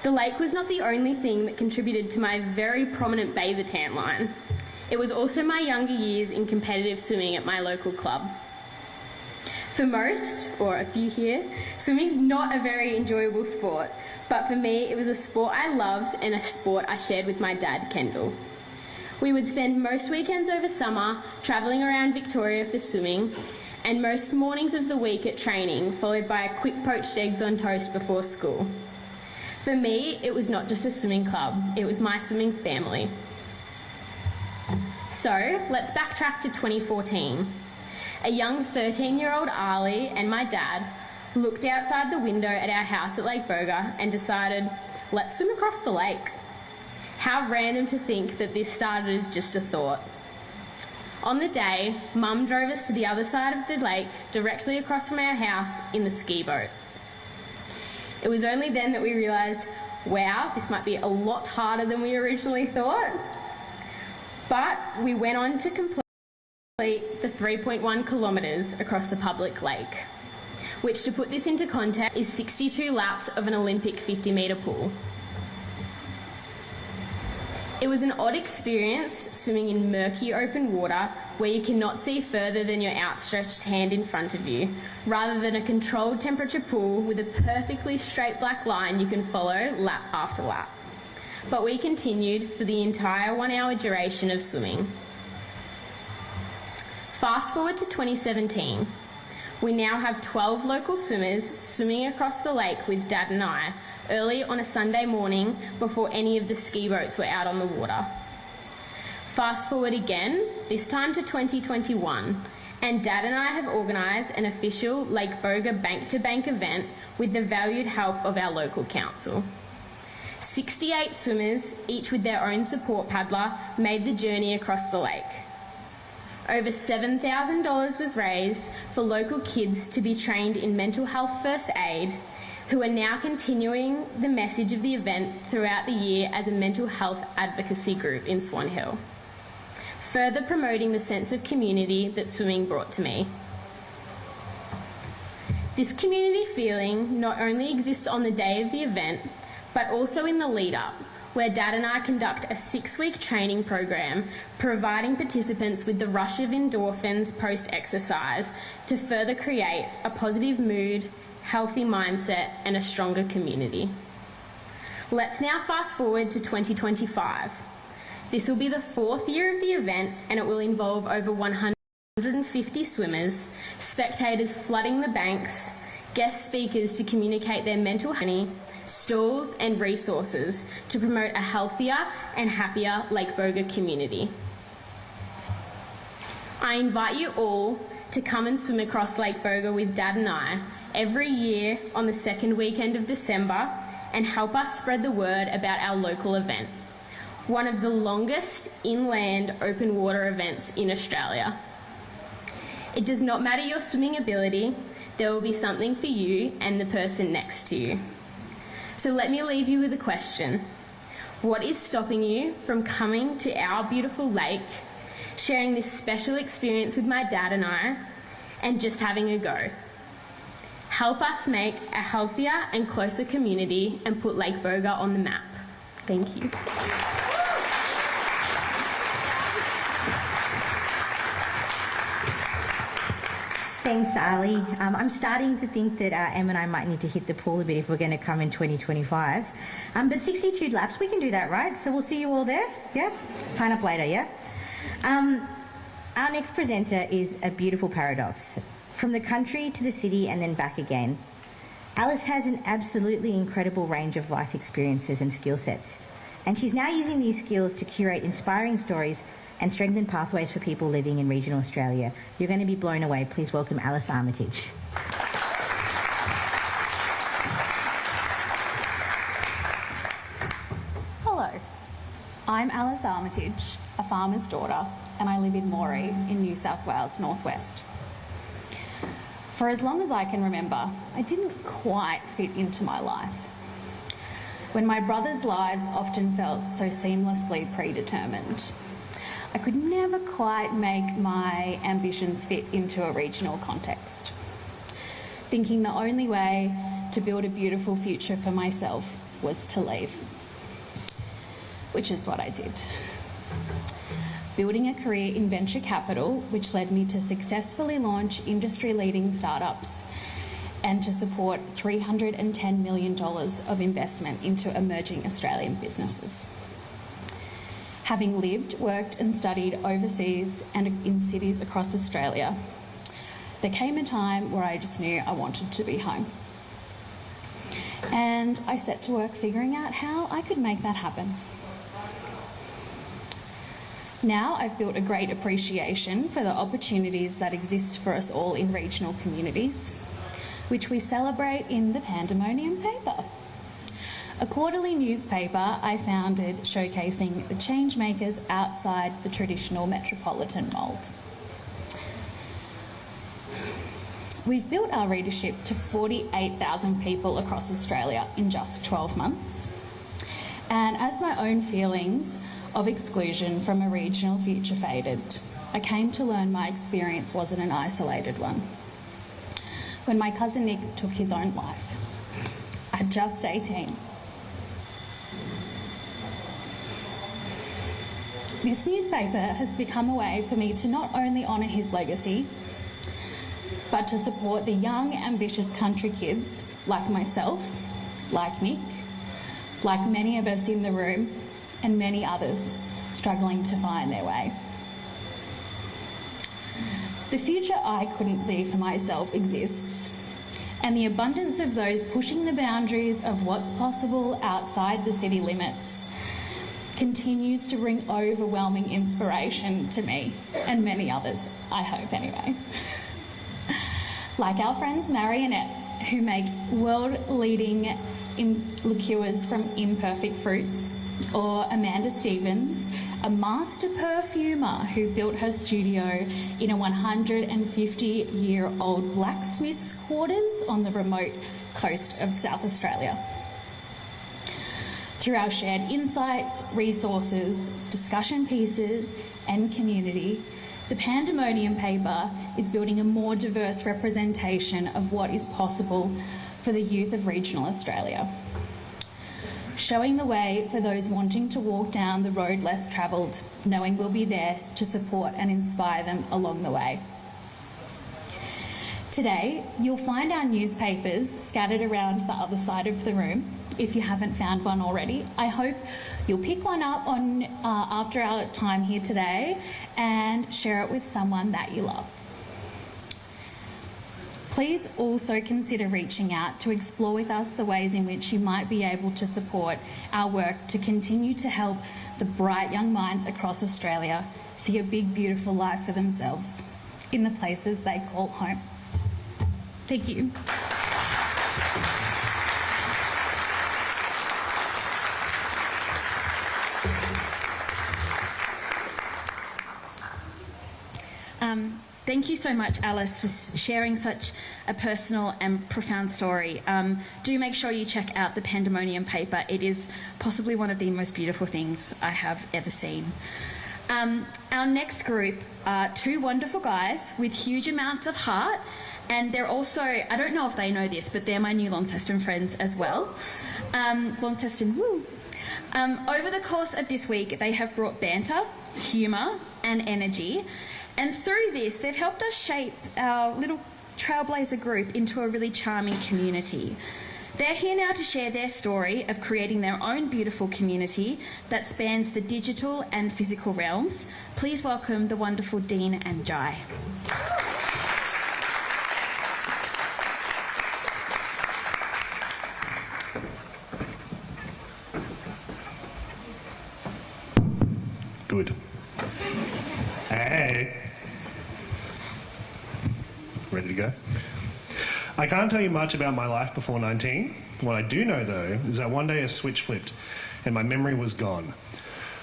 The lake was not the only thing that contributed to my very prominent bather tan line. it was also my younger years in competitive swimming at my local club. For most, or a few here, swimming's not a very enjoyable sport, but for me it was a sport I loved and a sport I shared with my dad, Kendall. We would spend most weekends over summer travelling around Victoria for swimming, and most mornings of the week at training, followed by a quick poached eggs on toast before school. For me, it was not just a swimming club, it was my swimming family. So, let's backtrack to 2014. A young 13-year-old Arlie and my dad looked outside the window at our house at Lake Boga and decided, let's swim across the lake. How random to think that this started as just a thought. On the day, Mum drove us to the other side of the lake, directly across from our house, in the ski boat. It was only then that we realised, wow, this might be a lot harder than we originally thought. But we went on to complete the 3.1 kilometres across the public lake, which, to put this into context, is 62 laps of an Olympic 50-metre pool. It was an odd experience swimming in murky open water where you cannot see further than your outstretched hand in front of you, rather than a controlled temperature pool with a perfectly straight black line you can follow lap after lap. But we continued for the entire 1 hour duration of swimming. Fast forward to 2017. We now have 12 local swimmers swimming across the lake with Dad and I, early on a Sunday morning before any of the ski boats were out on the water. Fast forward again, this time to 2021, and Dad and I have organised an official Lake Boga bank-to-bank event with the valued help of our local council. 68 swimmers, each with their own support paddler, made the journey across the lake. Over $7,000 was raised for local kids to be trained in mental health first aid, who are now continuing the message of the event throughout the year as a mental health advocacy group in Swan Hill, further promoting the sense of community that swimming brought to me. This community feeling not only exists on the day of the event, but also in the lead-up, where Dad and I conduct a 6-week training program, providing participants with the rush of endorphins post-exercise to further create a positive mood, healthy mindset, and a stronger community. Let's now fast forward to 2025. This will be the 4th year of the event, and it will involve over 150 swimmers, spectators flooding the banks, guest speakers to communicate their mental health, stalls and resources to promote a healthier and happier Lake Boga community. I invite you all to come and swim across Lake Boga with Dad and I every year on the 2nd weekend of December and help us spread the word about our local event, one of the longest inland open water events in Australia. It does not matter your swimming ability, there will be something for you and the person next to you. So let me leave you with a question. What is stopping you from coming to our beautiful lake, sharing this special experience with my dad and I, and just having a go? Help us make a healthier and closer community and put Lake Boga on the map. Thank you. Thanks, Arlie. I'm starting to think that Em and I might need to hit the pool a bit if we're going to come in 2025. But 62 laps, we can do that, right? So we'll see you all there, yeah? Sign up later, yeah? Our next presenter is a beautiful paradox. From the country to the city and then back again. Alice has an absolutely incredible range of life experiences and skill sets. And she's now using these skills to curate inspiring stories and strengthen pathways for people living in regional Australia. You're going to be blown away. Please welcome Alice Armitage. Hello, I'm Alice Armitage, a farmer's daughter, and I live in Moree in New South Wales, northwest. For as long as I can remember, I didn't quite fit into my life. When my brothers' lives often felt so seamlessly predetermined, I could never quite make my ambitions fit into a regional context, thinking the only way to build a beautiful future for myself was to leave, which is what I did. building a career in venture capital, which led me to successfully launch industry-leading startups and to support $310 million of investment into emerging Australian businesses. Having lived, worked and studied overseas and in cities across Australia, there came a time where I just knew I wanted to be home. And I set to work figuring out how I could make that happen. Now I've built a great appreciation for the opportunities that exist for us all in regional communities, which we celebrate in the Pandaemonium Paper, a quarterly newspaper I founded showcasing the change makers outside the traditional metropolitan mould. We've built our readership to 48,000 people across Australia in just 12 months. And as my own feelings of exclusion from a regional future faded, I came to learn my experience wasn't an isolated one. When my cousin Nick took his own life at just 18. This newspaper has become a way for me to not only honour his legacy, but to support the young, ambitious country kids like myself, like Nick, like many of us in the room, and many others struggling to find their way. The future I couldn't see for myself exists, and the abundance of those pushing the boundaries of what's possible outside the city limits continues to bring overwhelming inspiration to me and many others, I hope anyway. Like our friends Marionette, who make world-leading liqueurs from imperfect fruits, or Amanda Stevens, a master perfumer who built her studio in a 150-year-old blacksmith's quarters on the remote coast of South Australia. Through our shared insights, resources, discussion pieces, and community, the Pandaemonium Paper is building a more diverse representation of what is possible for the youth of regional Australia, showing the way for those wanting to walk down the road less travelled, knowing we'll be there to support and inspire them along the way. Today, you'll find our newspapers scattered around the other side of the room, if you haven't found one already. I hope you'll pick one up after our time here today and share it with someone that you love. Please also consider reaching out to explore with us the ways in which you might be able to support our work to continue to help the bright young minds across Australia see a big, beautiful life for themselves in the places they call home. Thank you. Thank you so much, Alice, for sharing such a personal and profound story. Do make sure you check out the Pandaemonium Paper. It is possibly one of the most beautiful things I have ever seen. Our next group are two wonderful guys with huge amounts of heart, and they're also, I don't know if they know this, but they're my new Launceston friends as well. Launceston, woo! Over the course of this week, they have brought banter, humour and energy. And through this, they've helped us shape our little Trailblazer group into a really charming community. They're here now to share their story of creating their own beautiful community that spans the digital and physical realms. Please welcome the wonderful Dean and Jai. Good. Hey. Ready to go? I can't tell you much about my life before 19. What I do know, though, is that one day a switch flipped and my memory was gone.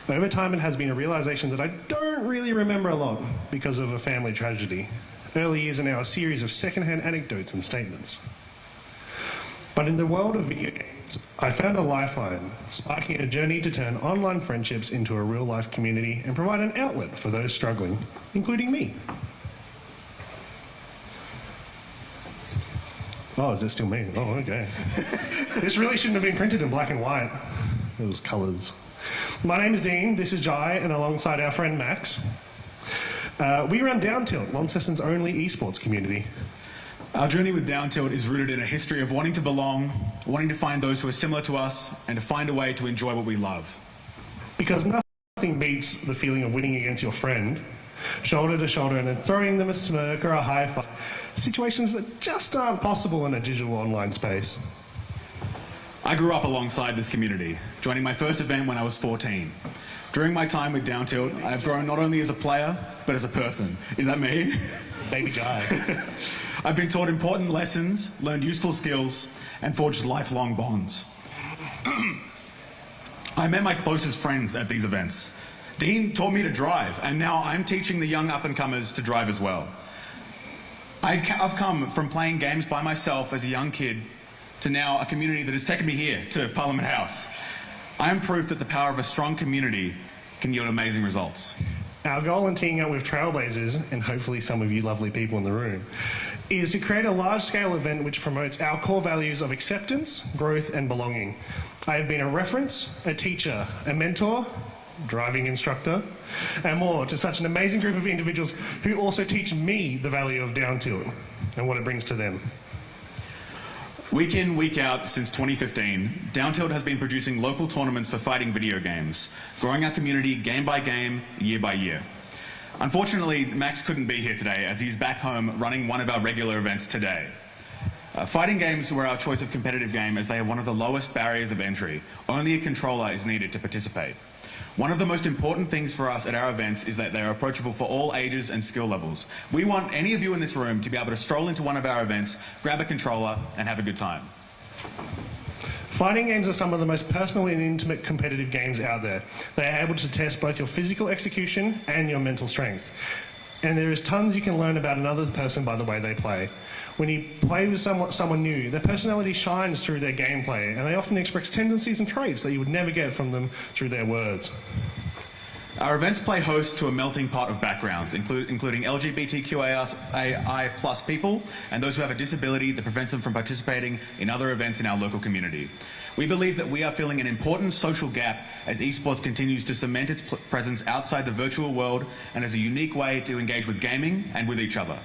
Over time, it has been a realisation that I don't really remember a lot because of a family tragedy. Early years are now a series of second-hand anecdotes and statements. But in the world of video games, I found a lifeline, sparking a journey to turn online friendships into a real-life community and provide an outlet for those struggling, including me. Oh, is it still me? Oh, okay. This really shouldn't have been printed in black and white. It was colours. My name is Dean, this is Jai, and alongside our friend Max, we run Down Tilt, Launceston's only esports community. Our journey with Down Tilt is rooted in a history of wanting to belong, wanting to find those who are similar to us, and to find a way to enjoy what we love. Because nothing beats the feeling of winning against your friend, shoulder to shoulder, and then throwing them a smirk or a high five. Situations that just aren't possible in a digital online space. I grew up alongside this community, joining my first event when I was 14. During my time with Down Tilt, I have grown not only as a player, but as a person. Is that me? Baby Jai. I've been taught important lessons, learned useful skills, and forged lifelong bonds. I met my closest friends at these events. Dean taught me to drive, and now I'm teaching the young up-and-comers to drive as well. I've come from playing games by myself as a young kid to now a community that has taken me here to Parliament House. I am proof that the power of a strong community can yield amazing results. Our goal in teaming up with Trailblazers, and hopefully some of you lovely people in the room, is to create a large-scale event which promotes our core values of acceptance, growth, and belonging. I have been a reference, a teacher, a mentor, driving instructor, and more to such an amazing group of individuals who also teach me the value of Down Tilt and what it brings to them. Week in, week out, since 2015, Down Tilt has been producing local tournaments for fighting video games, growing our community game by game, year by year. Unfortunately, Max couldn't be here today as he's back home running one of our regular events today. Fighting games were our choice of competitive game as they are one of the lowest barriers of entry. Only a controller is needed to participate. One of the most important things for us at our events is that they are approachable for all ages and skill levels. We want any of you in this room to be able to stroll into one of our events, grab a controller, and have a good time. Fighting games are some of the most personal and intimate competitive games out there. They are able to test both your physical execution and your mental strength. And there is tons you can learn about another person by the way they play. When you play with someone new, their personality shines through their gameplay, and they often express tendencies and traits that you would never get from them through their words. Our events play host to a melting pot of backgrounds, including LGBTQIA+ people and those who have a disability that prevents them from participating in other events in our local community. We believe that we are filling an important social gap as esports continues to cement its presence outside the virtual world and as a unique way to engage with gaming and with each other.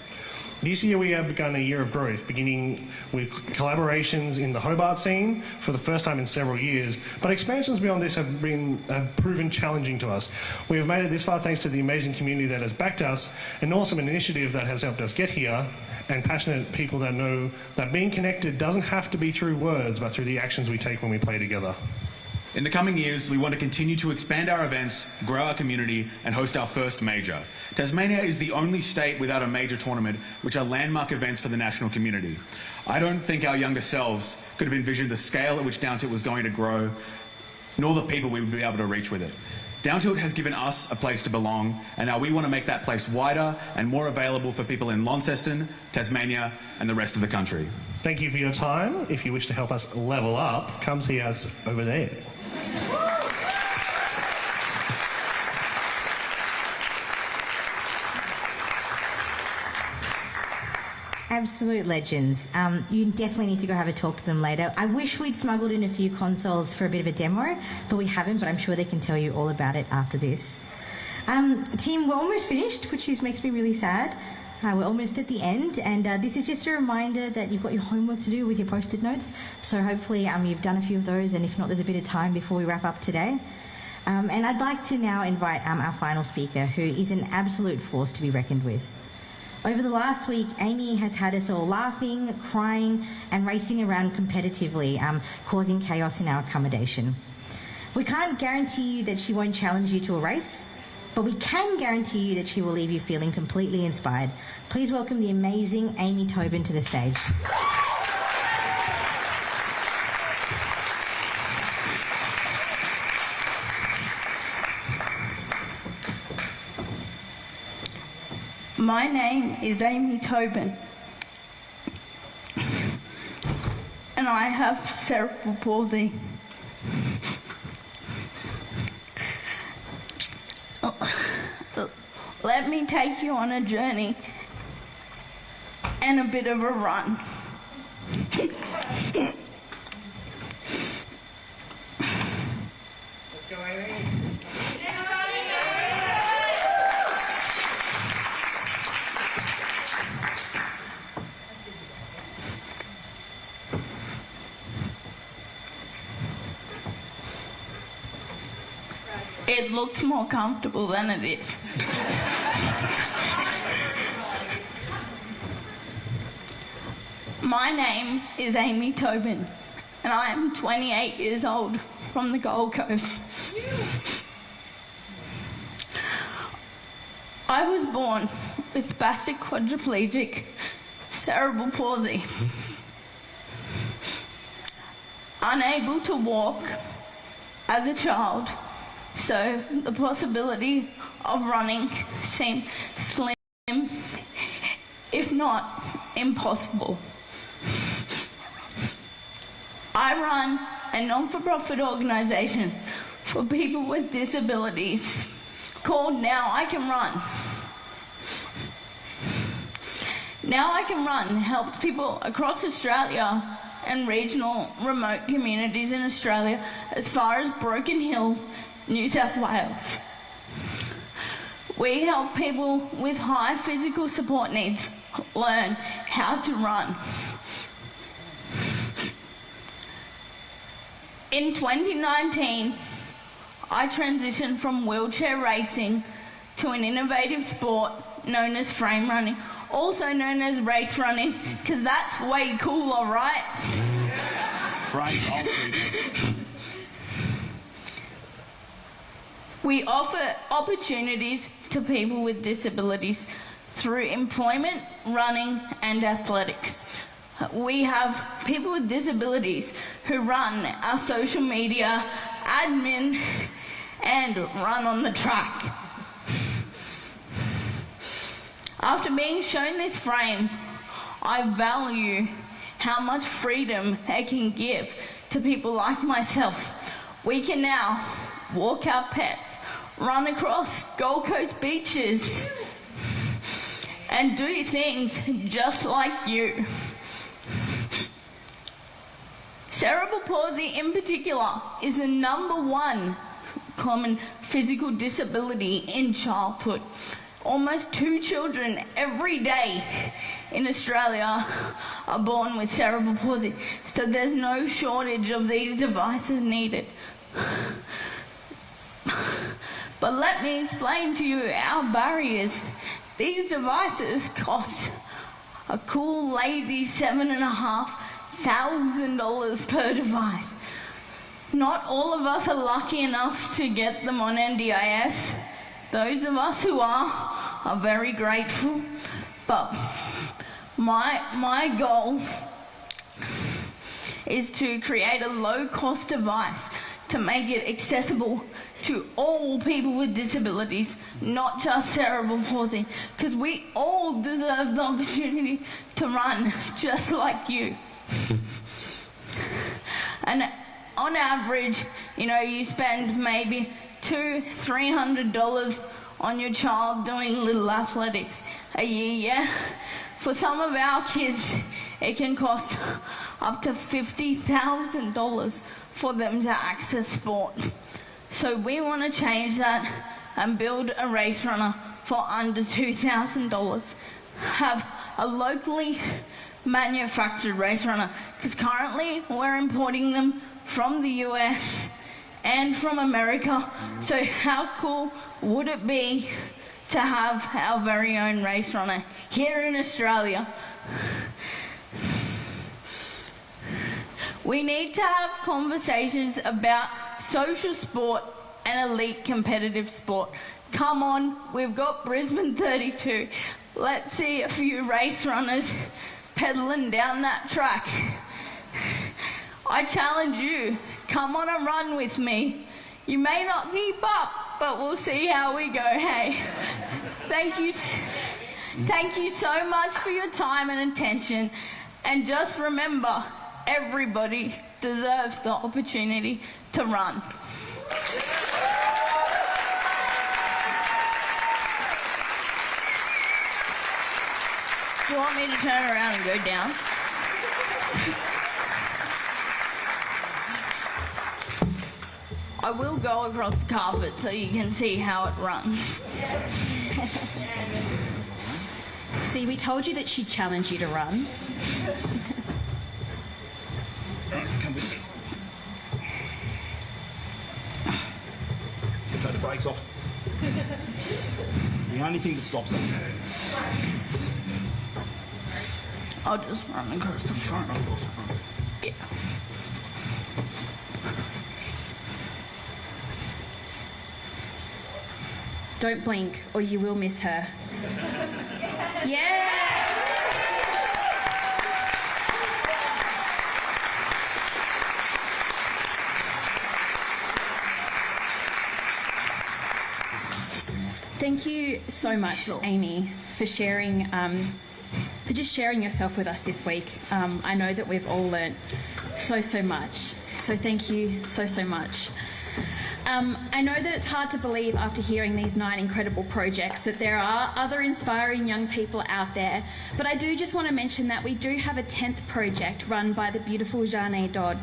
This year we have begun a year of growth, beginning with collaborations in the Hobart scene for the first time in several years, but expansions beyond this have proven challenging to us. We have made it this far thanks to the amazing community that has backed us, an awesome initiative that has helped us get here, and passionate people that know that being connected doesn't have to be through words, but through the actions we take when we play together. In the coming years, we want to continue to expand our events, grow our community, and host our first major. Tasmania is the only state without a major tournament, which are landmark events for the national community. I don't think our younger selves could have envisioned the scale at which Down Tilt was going to grow, nor the people we would be able to reach with it. Down Tilt has given us a place to belong, and now we want to make that place wider and more available for people in Launceston, Tasmania, and the rest of the country. Thank you for your time. If you wish to help us level up, come see us over there. Absolute legends. You definitely need to go have a talk to them later. I wish we'd smuggled in a few consoles for a bit of a demo, but we haven't, but I'm sure they can tell you all about it after this. Team, we're almost finished, which makes me really sad. We're almost at the end, and this is just a reminder that you've got your homework to do with your post-it notes, so hopefully you've done a few of those, and if not, there's a bit of time before we wrap up today. And I'd like to now invite our final speaker, who is an absolute force to be reckoned with. Over the last week, Amy has had us all laughing, crying, and racing around competitively, causing chaos in our accommodation. We can't guarantee you that she won't challenge you to a race, but we can guarantee you that she will leave you feeling completely inspired. Please welcome the amazing Amy Tobin to the stage. My name is Amy Tobin, and I have cerebral palsy. Let me take you on a journey and a bit of a run. Let's go, Amy. It looks more comfortable than it is. My name is Amy Tobin, and I am 28 years old from the Gold Coast. I was born with spastic quadriplegic cerebral palsy. Unable to walk as a child, so the possibility of running seemed slim, if not impossible. I run a non-for-profit organisation for people with disabilities called Now I Can Run. Now I Can Run helps people across Australia and regional remote communities in Australia as far as Broken Hill, New South Wales. We help people with high physical support needs learn how to run. In 2019, I transitioned from wheelchair racing to an innovative sport known as frame running, also known as race running, because that's way cooler, right? We offer opportunities to people with disabilities through employment, running and athletics. We have people with disabilities who run our social media, admin and run on the track. After being shown this frame, I value how much freedom it can give to people like myself. We can now walk our pets, run across Gold Coast beaches, and do things just like you. Cerebral palsy in particular is the #1 common physical disability in childhood. Almost 2 children every day in Australia are born with cerebral palsy, so there's no shortage of these devices needed. But let me explain to you our barriers. These devices cost a cool, lazy $7,500 per device. Not all of us are lucky enough to get them on NDIS. Those of us who are very grateful. But my goal is to create a low-cost device to make it accessible to all people with disabilities, not just cerebral palsy, because we all deserve the opportunity to run just like you. And on average, you spend maybe $200-300 on your child doing little athletics a year, yeah? For some of our kids, it can cost up to $50,000 for them to access sport. So we want to change that and build a race runner for under $2,000. Have a locally manufactured race runner, because currently we're importing them from the US and from America. So how cool would it be to have our very own race runner here in Australia? We need to have conversations about social sport and elite competitive sport. Come on, we've got Brisbane 32. Let's see a few race runners pedaling down that track. I challenge you, come on a run with me. You may not keep up, but we'll see how we go, hey? Thank you so much for your time and attention. And just remember, everybody deserves the opportunity to run. Do you want me to turn around and go down? I will go across the carpet so you can see how it runs. See, we told you that she'd challenge you to run. Inside the brakes off. It's the only thing that stops them. I'll just run across the front. Yeah. Don't blink or you will miss her. Yeah! Thank you so much, Amy, for sharing, for just sharing yourself with us this week. I know that we've all learnt so much. So thank you so much. I know that it's hard to believe after hearing these 9 incredible projects that there are other inspiring young people out there, but I do just want to mention that we do have a 10th project run by the beautiful Janae Dodd,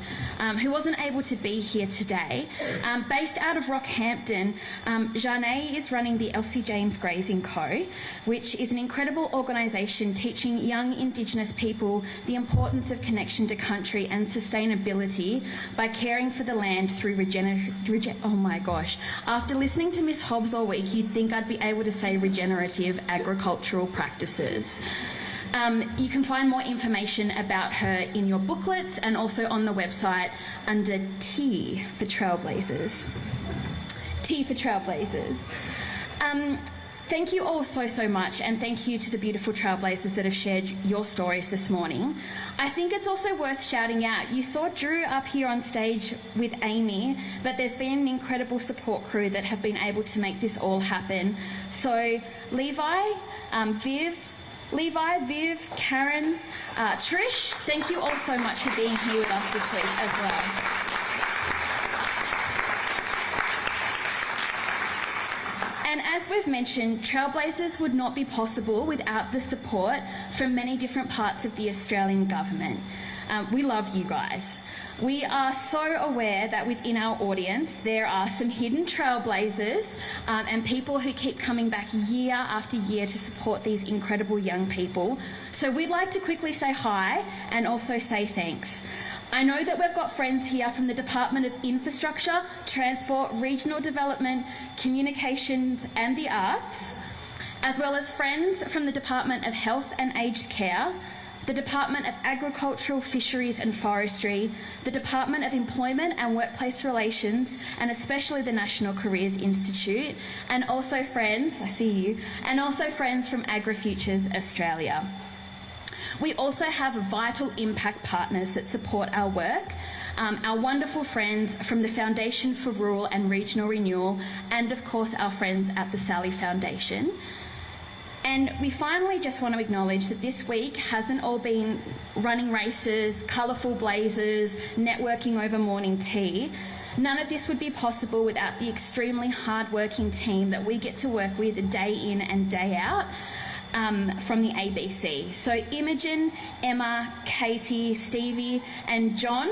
who wasn't able to be here today. Based out of Rockhampton, Janae is running the Elsie James Grazing Co., which is an incredible organisation teaching young Indigenous people the importance of connection to country and sustainability by caring for the land through oh my gosh. After listening to Miss Hobbs all week, you'd think I'd be able to say regenerative agricultural practices. You can find more information about her in your booklets and also on the website under T for Trailblazers. T for Trailblazers. Thank you all so much, and thank you to the beautiful Trailblazers that have shared your stories this morning. I think it's also worth shouting out. You saw Drew up here on stage with Amy, but there's been an incredible support crew that have been able to make this all happen. So Levi, Viv, Karen, Trish, thank you all so much for being here with us this week as well. And as we've mentioned, Trailblazers would not be possible without the support from many different parts of the Australian government. We love you guys. We are so aware that within our audience there are some hidden trailblazers and people who keep coming back year after year to support these incredible young people. So we'd like to quickly say hi and also say thanks. I know that we've got friends here from the Department of Infrastructure, Transport, Regional Development, Communications and the Arts, as well as friends from the Department of Health and Aged Care, the Department of Agricultural, Fisheries and Forestry, the Department of Employment and Workplace Relations, and especially the National Careers Institute, and also friends, I see you, and also friends from AgriFutures Australia. We also have vital impact partners that support our work, our wonderful friends from the Foundation for Rural and Regional Renewal, and of course our friends at the Sally Foundation. And we finally just want to acknowledge that this week hasn't all been running races, colourful blazers, networking over morning tea. None of this would be possible without the extremely hard-working team that we get to work with day in and day out. From the ABC. So Imogen, Emma, Katie, Stevie and John,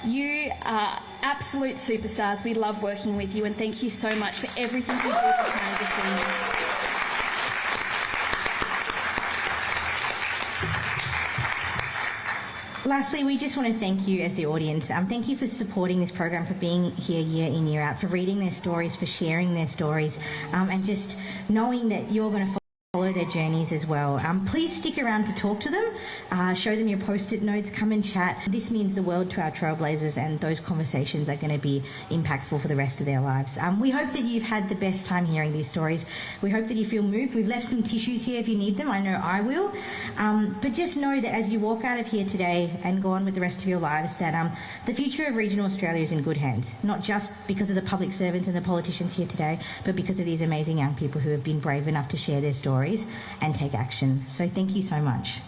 you are absolute superstars. We love working with you and thank you so much for everything you do behind the scenes. Lastly, we just want to thank you as the audience. Thank you for supporting this program, for being here year in, year out, for reading their stories, for sharing their stories, and just knowing that you're going to follow their journeys as well. Please stick around to talk to them, show them your post-it notes, come and chat. This means the world to our Trailblazers and those conversations are going to be impactful for the rest of their lives. We hope that you've had the best time hearing these stories. We hope that you feel moved. We've left some tissues here if you need them. I know I will. But just know that as you walk out of here today and go on with the rest of your lives, that the future of regional Australia is in good hands, not just because of the public servants and the politicians here today, but because of these amazing young people who have been brave enough to share their stories and take action. So thank you so much.